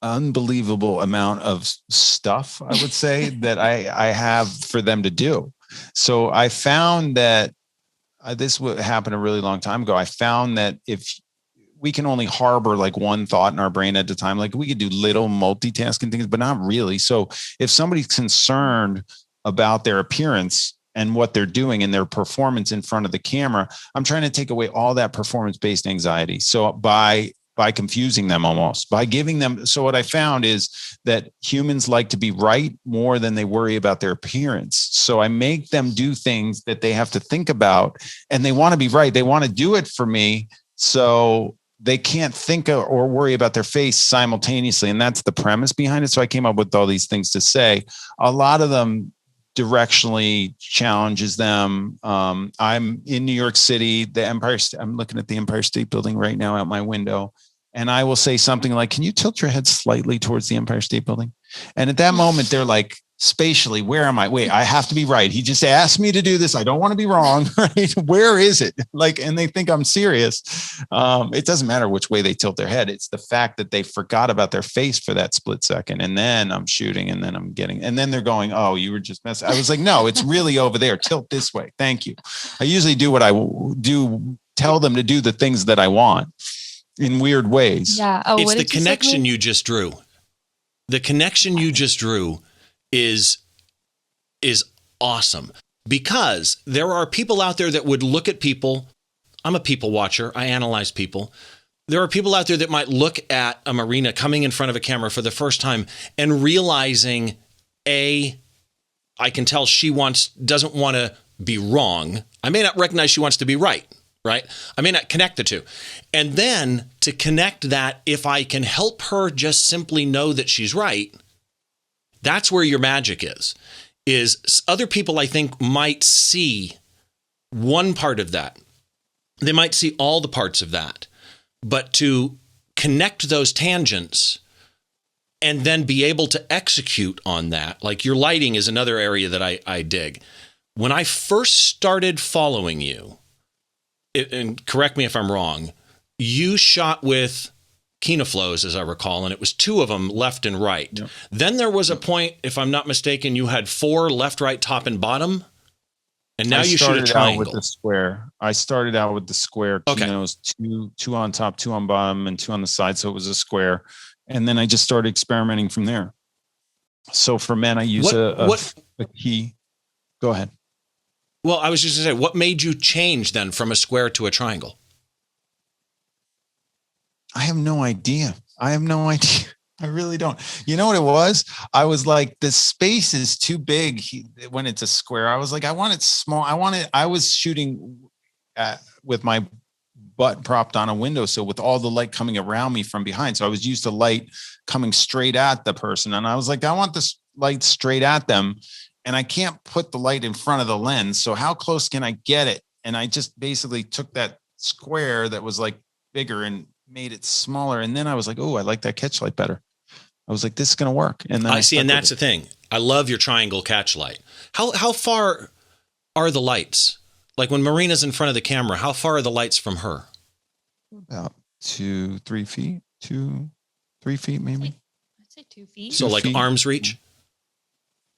unbelievable amount of stuff, I would say, that I have for them to do. So I found that this would happen a really long time ago. I found that if we can only harbor like one thought in our brain at a time, like we could do little multitasking things, but not really. So if somebody's concerned about their appearance and what they're doing and their performance in front of the camera, I'm trying to take away all that performance-based anxiety. So by confusing them, almost by giving them. So what I found is that humans like to be right more than they worry about their appearance. So I make them do things that they have to think about, and they want to be right. They want to do it for me. So they can't think or worry about their face simultaneously. And that's the premise behind it. So I came up with all these things to say. A lot of them directionally challenges them. I'm in New York City, I'm looking at the Empire State Building right now out my window. And I will say something like, can you tilt your head slightly towards the Empire State Building? And at that moment, they're like, spatially, where am I? Wait, I have to be right. He just asked me to do this. I don't want to be wrong. Right? Where is it? Like, and they think I'm serious. It doesn't matter which way they tilt their head. It's the fact that they forgot about their face for that split second. And then I'm shooting, and then and then they're going, oh, you were just messing. I was like, no, it's really over there. Tilt this way. Thank you. I usually do what I do, tell them to do the things that I want in weird ways. Yeah. Oh, it's the connection you just drew. The connection you just drew is awesome, because there are people out there that would look at people. I'm a people watcher. I analyze people. There are people out there that might look at a Marina coming in front of a camera for the first time and realizing, I can tell she doesn't want to be wrong. I may not recognize she wants to be right? I may not connect the two. And then to connect that, if I can help her just simply know that she's right, that's where your magic is other people, I think, might see one part of that. They might see all the parts of that, but to connect those tangents and then be able to execute on that, like your lighting is another area that I dig. When I first started following you, and correct me if I'm wrong, you shot with Kinoflows, as I recall, and it was 2 of them, left and right. Yep. Then there was a point, if I'm not mistaken, you had 4 left, right, top, and bottom, and now you shoot a triangle. With the square. I started out with the square. Okay. Two on top, 2 on bottom, and 2 on the side, so it was a square. And then I just started experimenting from there. So for men, I use a key. Go ahead. Well, I was just going to say, what made you change then from a square to a triangle? I have no idea. I really don't. You know what it was? I was like, the space is too big when it's a square. I was like, I want it small. I was shooting with my butt propped on a windowsill with all the light coming around me from behind. So I was used to light coming straight at the person. And I was like, I want this light straight at them. And I can't put the light in front of the lens. So how close can I get it? And I just basically took that square that was like bigger and made it smaller. And then I was like, oh, I like that catch light better. I was like, this is going to work. And then I see. And that's the thing. I love your triangle catch light. How far are the lights? Like when Marina's in front of the camera, how far are the lights from her? About 2-3 feet, 2-3 feet, maybe. I'd say 2 feet. So like arm's reach?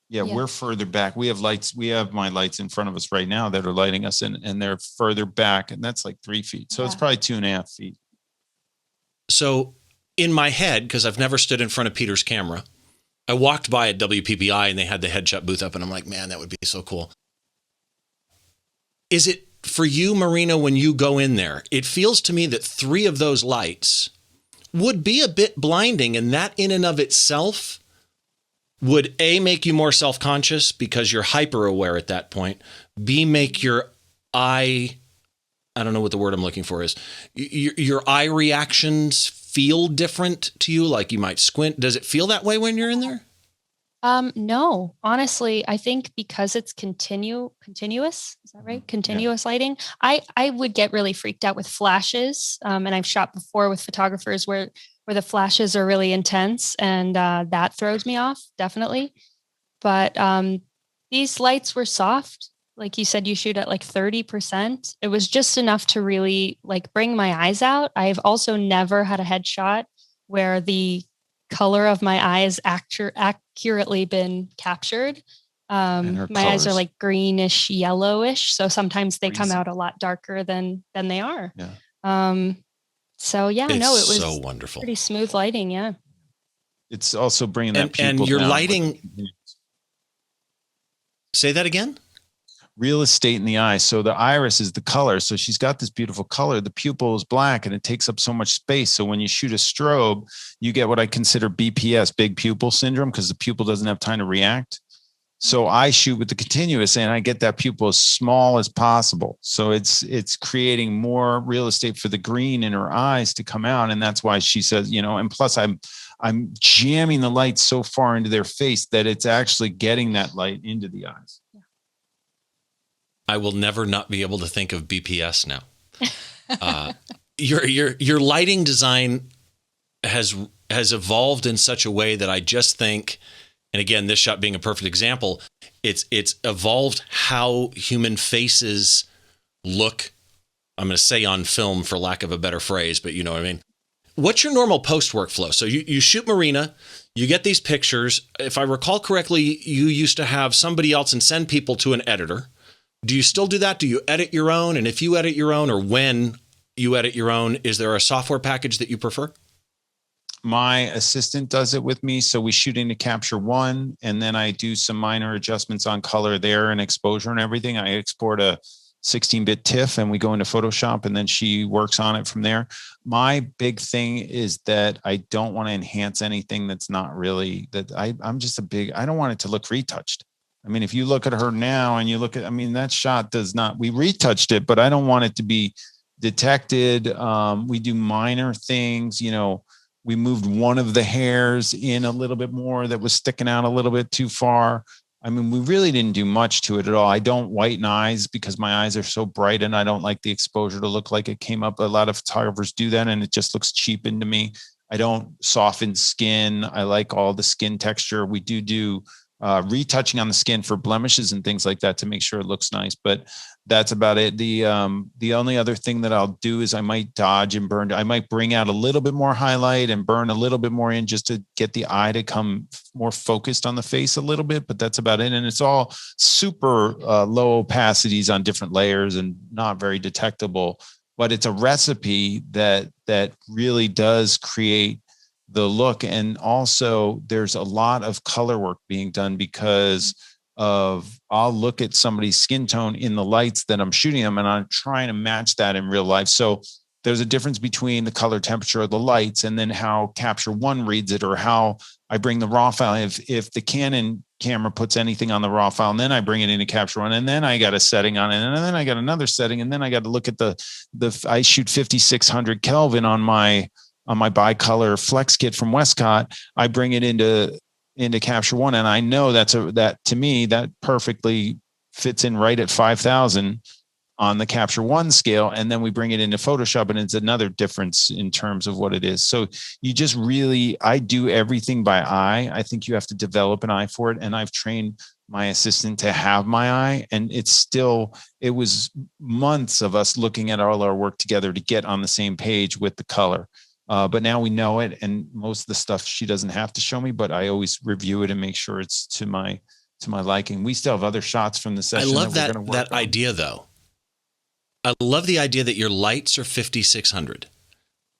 Yeah, we're further back. We have lights. We have my lights in front of us right now that are lighting us in, and they're further back, and that's like 3 feet. So it's probably 2.5 feet. So in my head, because I've never stood in front of Peter's camera, I walked by at WPPI and they had the headshot booth up, and I'm like, man, that would be so cool. Is it for you, Marina, when you go in there, it feels to me that 3 of those lights would be a bit blinding, and that in and of itself would A, make you more self-conscious because you're hyper aware at that point. B, make your eye, I don't know what the word I'm looking for is, your eye reactions feel different to you, like you might squint. Does it feel that way when you're in there? No, honestly, I think because it's continuous, is that right? Continuous lighting. I would get really freaked out with flashes. And I've shot before with photographers where the flashes are really intense, and that throws me off, definitely. but these lights were soft. Like you said, you shoot at like 30%. It was just enough to really like bring my eyes out. I've also never had a headshot where the color of my eyes accurately been captured. My eyes are like greenish, yellowish. So sometimes they come out a lot darker than they are. Yeah. So yeah, it was so wonderful. Pretty smooth lighting. Yeah. It's also bringing that pupil and your down. lighting. Say that again. Real estate in the eye. So the iris is the color. So she's got this beautiful color. The pupil is black and it takes up so much space. So when you shoot a strobe, you get what I consider BPS, big pupil syndrome, because the pupil doesn't have time to react. So I shoot with the continuous and I get that pupil as small as possible. So it's creating more real estate for the green in her eyes to come out. And that's why she says, and plus I'm jamming the light so far into their face that it's actually getting that light into the eyes. I will never not be able to think of BPS now. Your lighting design has evolved in such a way that I just think, and again, this shot being a perfect example, it's evolved how human faces look. I'm going to say on film for lack of a better phrase, but you know what I mean. What's your normal post workflow? So you shoot Marina, you get these pictures. If I recall correctly, you used to have somebody else and send people to an editor. Do you still do that? Do you edit your own? And if you edit your own, or when you edit your own, is there a software package that you prefer? My assistant does it with me. So we shoot into Capture One, and then I do some minor adjustments on color there and exposure and everything. I export a 16-bit TIFF and we go into Photoshop, and then she works on it from there. My big thing is that I don't want to enhance anything that's not really that I'm just I don't want it to look retouched. I mean, if you look at her now and you look at, that shot does not, we retouched it, but I don't want it to be detected. We do minor things, we moved one of the hairs in a little bit more that was sticking out a little bit too far. We really didn't do much to it at all. I don't whiten eyes because my eyes are so bright and I don't like the exposure to look like it came up. A lot of photographers do that and it just looks cheapened to me. I don't soften skin. I like all the skin texture. We do retouching on the skin for blemishes and things like that to make sure it looks nice, but that's about it. The only other thing that I'll do is I might dodge and burn. I might bring out a little bit more highlight and burn a little bit more in just to get the eye to come more focused on the face a little bit, but that's about it. And it's all super low opacities on different layers and not very detectable, but it's a recipe that really does create the look. And also there's a lot of color work being done because I'll look at somebody's skin tone in the lights that I'm shooting them and I'm trying to match that in real life. So there's a difference between the color temperature of the lights and then how Capture One reads it, or how I bring the raw file. If the Canon camera puts anything on the raw file, and then I bring it into Capture One, and then I got a setting on it, and then I got another setting, and then I got to look at I shoot 5600 Kelvin on my bicolor flex kit from Westcott. I bring it into Capture One, and I know that to me that perfectly fits in right at 5000 on the Capture One scale, and then we bring it into Photoshop, and it's another difference in terms of what it is. So you just I do everything by eye. I think you have to develop an eye for it, and I've trained my assistant to have my eye, and it was months of us looking at all our work together to get on the same page with the color. But now we know it, and most of the stuff she doesn't have to show me, but I always review it and make sure it's to my liking. We still have other shots from the session. I love that idea, though. I love the idea that your lights are 5600,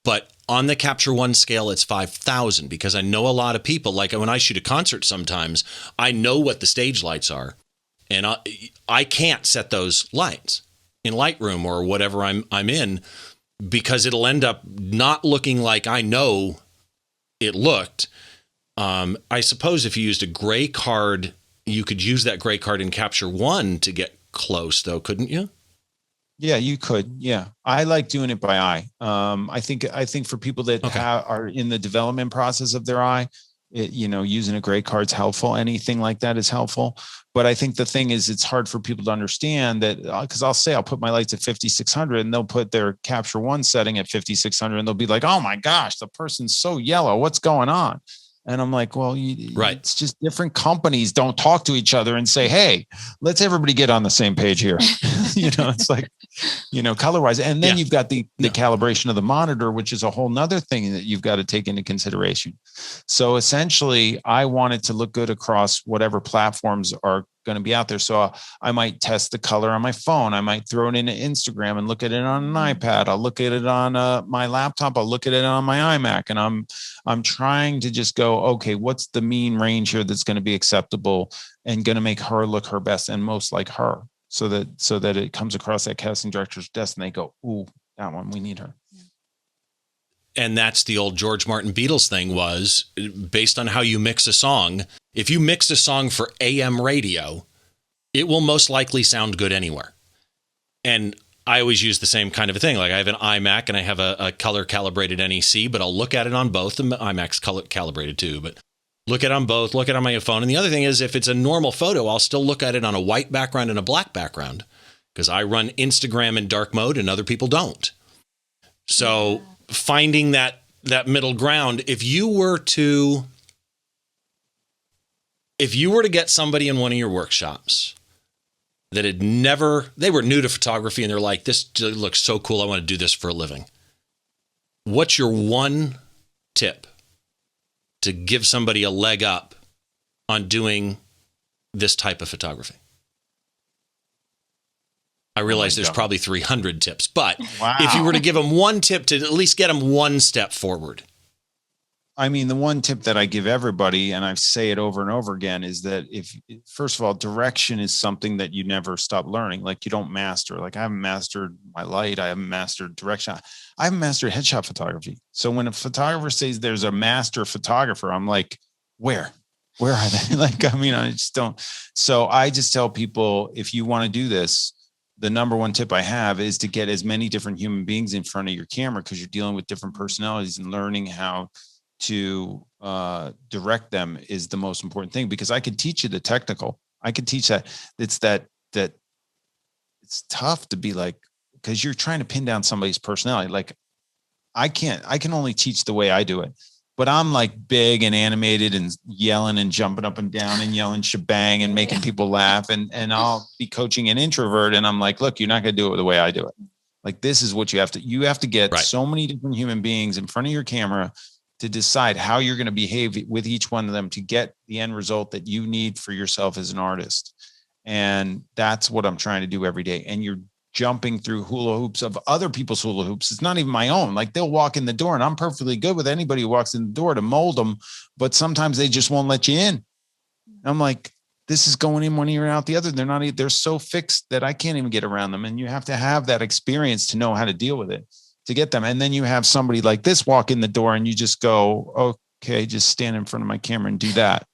but on the Capture One scale, it's 5000, because I know a lot of people, like when I shoot a concert sometimes, I know what the stage lights are, and I can't set those lights in Lightroom or whatever I'm in, because it'll end up not looking like I know it looked. I suppose if you used a gray card, you could use that gray card in Capture One to get close, though, couldn't you? Yeah, you could. Yeah, I like doing it by eye. I think for people that are in the development process of their eye, using a gray card's helpful. Anything like that is helpful. But I think the thing is, it's hard for people to understand that, because I'll put my lights at 5600 and they'll put their Capture One setting at 5600 and they'll be like, oh my gosh, the person's so yellow. What's going on? And I'm like, well, Right. it's just different companies don't talk to each other and say, hey, let's everybody get on the same page here. It's like, color wise. And then you've got the calibration of the monitor, which is a whole nother thing that you've got to take into consideration. So essentially, I want it to look good across whatever platforms are going to be out there. So I might test the color on my phone. I might throw it into Instagram and look at it on an iPad. I'll look at it on my laptop. I'll look at it on my iMac. And I'm trying to just go, okay, what's the mean range here that's going to be acceptable and going to make her look her best and most like her, so that it comes across that casting director's desk and they go, ooh, that one, we need her. And that's the old George Martin Beatles thing, was based on how you mix a song. If you mix a song for AM radio, it will most likely sound good anywhere. And I always use the same kind of a thing. Like, I have an iMac and I have a color calibrated NEC, but I'll look at it on both. The iMac's color calibrated too, but look at it on both, look at it on my phone. And the other thing is, if it's a normal photo, I'll still look at it on a white background and a black background, because I run Instagram in dark mode and other people don't. So finding that middle ground, if you were to get somebody in one of your workshops that they were new to photography and they're like, this looks so cool, I want to do this for a living. What's your one tip to give somebody a leg up on doing this type of photography? I realize there's probably 300 tips, but if you were to give them one tip to at least get them one step forward. I mean, the one tip that I give everybody, and I say it over and over again, is that first of all, direction is something that you never stop learning. Like, you don't master. Like, I haven't mastered my light. I haven't mastered direction. I haven't mastered headshot photography. So when a photographer says there's a master photographer, I'm like, where are they? Like, I mean, I just don't. So I just tell people, if you want to do this, the number one tip I have is to get as many different human beings in front of your camera, because you're dealing with different personalities, and learning how to direct them is the most important thing. Because I could teach you the technical. I could teach that. It's that it's tough to be like, because you're trying to pin down somebody's personality. Like, I can only teach the way I do it. But I'm like big and animated and yelling and jumping up and down and yelling shebang and making people laugh. And I'll be coaching an introvert. And I'm like, look, you're not going to do it the way I do it. Like, this is what you have to get so many different human beings in front of your camera to decide how you're going to behave with each one of them to get the end result that you need for yourself as an artist. And that's what I'm trying to do every day. And you're jumping through hula hoops of other people's hula hoops. It's not even my own. Like, they'll walk in the door, and I'm perfectly good with anybody who walks in the door to mold them, but sometimes they just won't let you in. I'm like, this is going in one ear and out the other. They're so fixed that I can't even get around them. And you have to have that experience to know how to deal with it, to get them. And then you have somebody like this walk in the door, and you just go, okay, just stand in front of my camera and do that.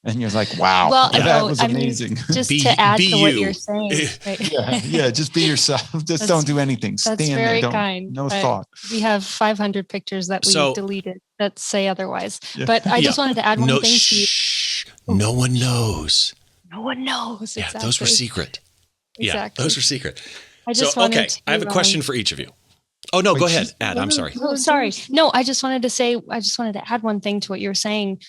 And you're like, wow, that was amazing. Just to add to what you're saying. Right? Yeah, just be yourself. Just don't do anything. Stand very there. Kind. No thought. We have 500 pictures that we deleted that say otherwise. Yeah. But I just wanted to add one thing to you. No one knows. No one knows. Yeah, those were secret. Exactly. Yeah, those were secret. I have a question for each of you. Oh, no, go ahead, Ad. I'm sorry. Oh, sorry. No, I just wanted to add one thing to what you were saying.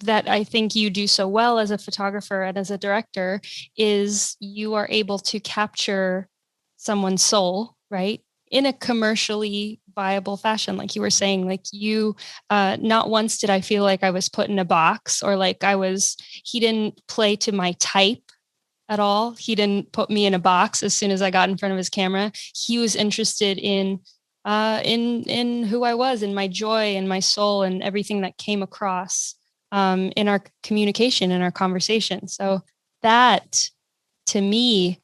That I think you do so well as a photographer and as a director is you are able to capture someone's soul, right? In a commercially viable fashion. Like you were saying, like you, not once did I feel like I was put in a box or like he didn't play to my type at all. He didn't put me in a box as soon as I got in front of his camera. He was interested in who I was, in my joy and my soul and everything that came across in our communication, in our conversation. So that, to me,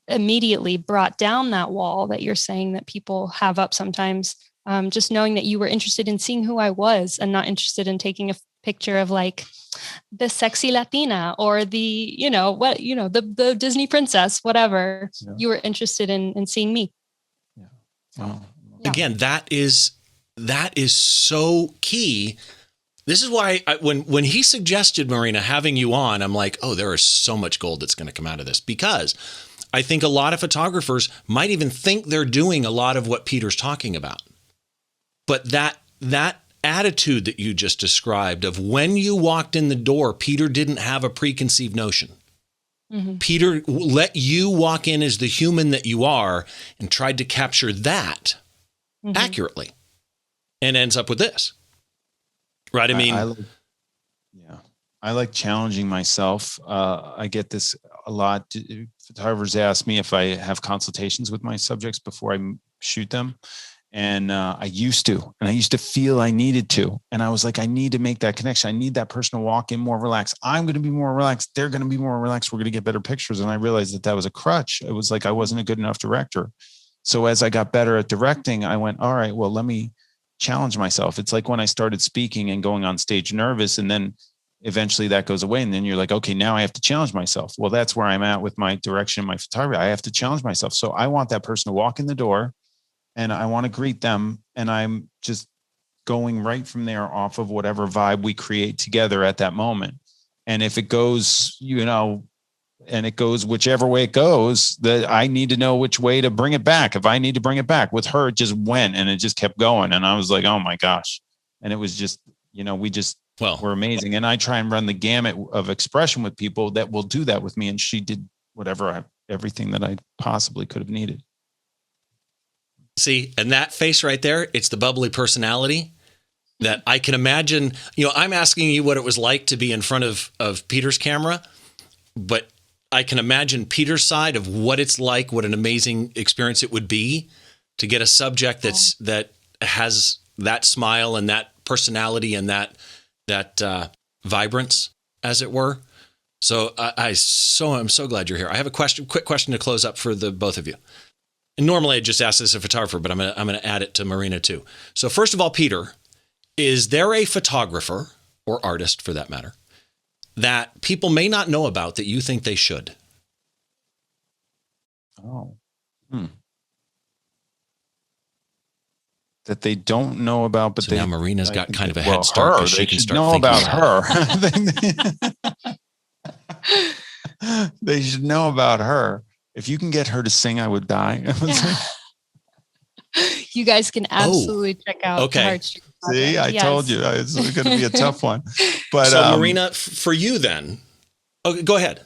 immediately brought down that wall that you're saying that people have up sometimes. Just knowing that you were interested in seeing who I was and not interested in taking a picture of like the sexy Latina or the Disney princess, whatever. Yeah. You were interested in seeing me. Yeah. Wow. Yeah. Again, that is so key. This is why when he suggested, Marina, having you on, I'm like, oh, there is so much gold that's going to come out of this, because I think a lot of photographers might even think they're doing a lot of what Peter's talking about. But that attitude that you just described of when you walked in the door, Peter didn't have a preconceived notion. Mm-hmm. Peter let you walk in as the human that you are and tried to capture that accurately, and ends up with this. Right? I mean, I like challenging myself. I get this a lot. Photographers ask me if I have consultations with my subjects before I shoot them. And I used to feel I needed to. And I was like, I need to make that connection. I need that person to walk in more relaxed. I'm going to be more relaxed. They're going to be more relaxed. We're going to get better pictures. And I realized that was a crutch. It was like, I wasn't a good enough director. So as I got better at directing, I went, all right, well, let me challenge myself. It's like when I started speaking and going on stage nervous, and then eventually that goes away. And then you're like, okay, now I have to challenge myself. Well, that's where I'm at with my direction, my photography. I have to challenge myself. So I want that person to walk in the door, and I want to greet them. And I'm just going right from there off of whatever vibe we create together at that moment. And if it goes, and it goes whichever way it goes, that I need to know which way to bring it back. If I need to bring it back. With her, it just went and it just kept going. And I was like, oh my gosh. And it was just, we're amazing. And I try and run the gamut of expression with people that will do that with me. And she did everything that I possibly could have needed. See, and that face right there, it's the bubbly personality that I can imagine. I'm asking you what it was like to be in front of Peter's camera, but I can imagine Peter's side of what it's like, what an amazing experience it would be to get a subject that has that smile and that personality and that vibrance, as it were. So I'm so glad you're here. I have a quick question to close up for the both of you. And normally I just ask this as a photographer, but I'm going to add it to Marina too. So first of all, Peter, is there a photographer, or artist for that matter, that people may not know about that you think they should? That they don't know about, but now Marina's got kind of a head start because she can start know thinking about her. They should know about her. If you can get her to sing, I would die. You guys can absolutely check out the Heartstrings Project. See, I told you it's going to be a tough one. But so Marina, for you then, okay, go ahead.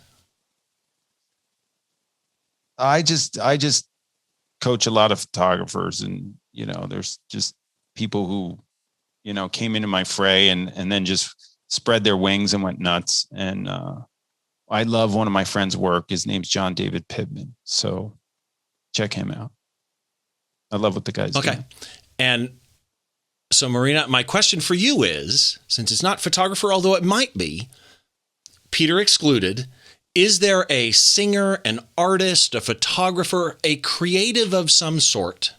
I just coach a lot of photographers, and there's just people who came into my fray and then just spread their wings and went nuts. And I love one of my friends' work. His name's John David Pittman. So check him out. I love what the guy's doing. And so Marina, my question for you is, since it's not photographer, although it might be, Peter excluded, is there a singer, an artist, a photographer, a creative of some sort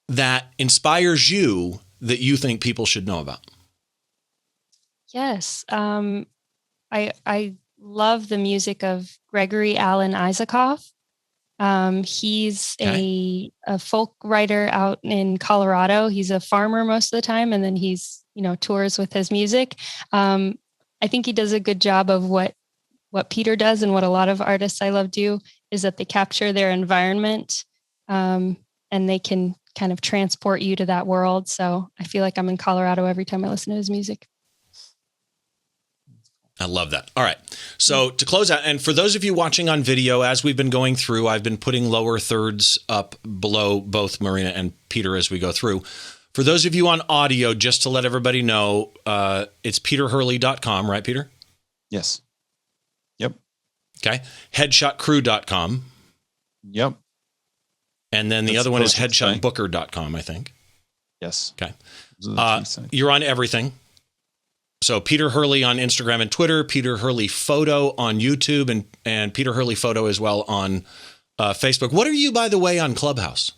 that inspires you that you think people should know about? Yes. I love the music of Gregory Alan Isaacoff. He's a folk writer out in Colorado. He's a farmer most of the time, and then he's, tours with his music. I think he does a good job of what Peter does, and what a lot of artists I love do, is that they capture their environment, and they can kind of transport you to that world. So I feel like I'm in Colorado every time I listen to his music. I love that. All right. So to close out, and for those of you watching on video, as we've been going through, I've been putting lower thirds up below both Marina and Peter as we go through. For those of you on audio, just to let everybody know, it's peterhurley.com, right, Peter? Yes. Yep. Okay. Headshotcrew.com. Yep. And then the other one is headshotbooker.com, I think. Yes. Okay. You're on everything. So Peter Hurley on Instagram and Twitter, Peter Hurley Photo on YouTube, and Peter Hurley Photo as well on Facebook. What are you, by the way, on Clubhouse?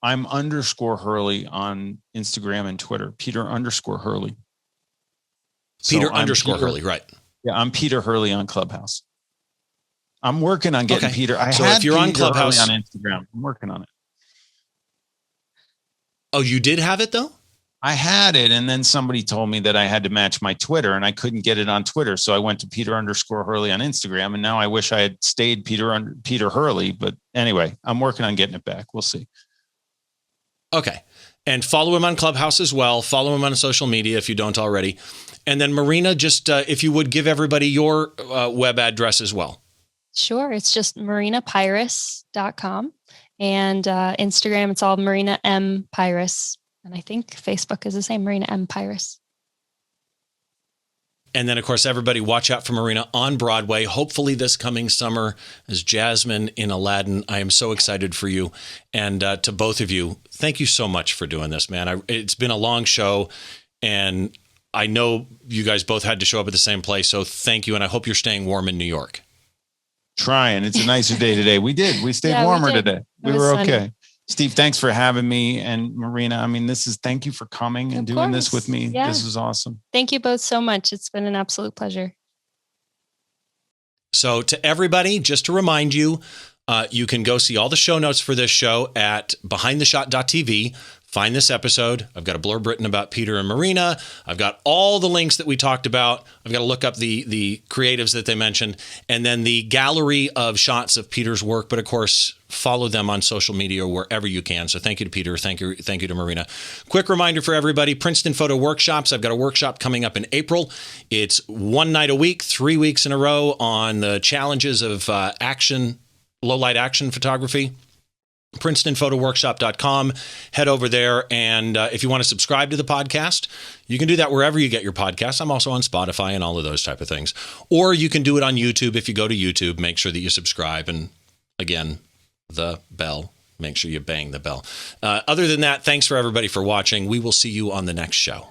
I'm _Hurley on Instagram and Twitter. Peter _Hurley. Peter _ Hurley, right. Yeah, I'm Peter Hurley on Clubhouse. I'm working on getting Peter. If you're on Clubhouse on Instagram, I'm working on it. Oh, you did have it though? I had it, and then somebody told me that I had to match my Twitter, and I couldn't get it on Twitter. So I went to Peter _ Hurley on Instagram, and now I wish I had stayed Peter Hurley. But anyway, I'm working on getting it back. We'll see. Okay. And follow him on Clubhouse as well. Follow him on social media if you don't already. And then Marina, just if you would give everybody your web address as well. Sure. It's just marinapires.com. And Instagram, it's all Marina M. Pires. And I think Facebook is the same, Marina M. Pires. And then, of course, everybody watch out for Marina on Broadway, hopefully this coming summer as Jasmine in Aladdin. I am so excited for you. And to both of you, thank you so much for doing this, man. It's been a long show, and I know you guys both had to show up at the same place. So thank you, and I hope you're staying warm in New York. Trying. It's a nicer day today. We did. We stayed warmer today. We were okay. Sunny. Steve, thanks for having me. And Marina, I mean, thank you for coming and doing this with me. Yeah. This is awesome. Thank you both so much. It's been an absolute pleasure. So to everybody, just to remind you, you can go see all the show notes for this show at behindtheshot.tv. Find this episode. I've got a blurb written about Peter and Marina. I've got all the links that we talked about. I've got to look up the creatives that they mentioned, and then the gallery of shots of Peter's work. But of course, follow them on social media wherever you can. So thank you to Peter. Thank you to Marina. Quick reminder for everybody, Princeton Photo Workshops. I've got a workshop coming up in April. It's one night a week, 3 weeks in a row on the challenges of low light action photography. PrincetonPhotoWorkshop.com. Head over there. And if you want to subscribe to the podcast, you can do that wherever you get your podcasts. I'm also on Spotify and all of those type of things. Or you can do it on YouTube. If you go to YouTube, make sure that you subscribe. And again, the bell. Make sure you bang the bell. Other than that, thanks for everybody for watching. We will see you on the next show.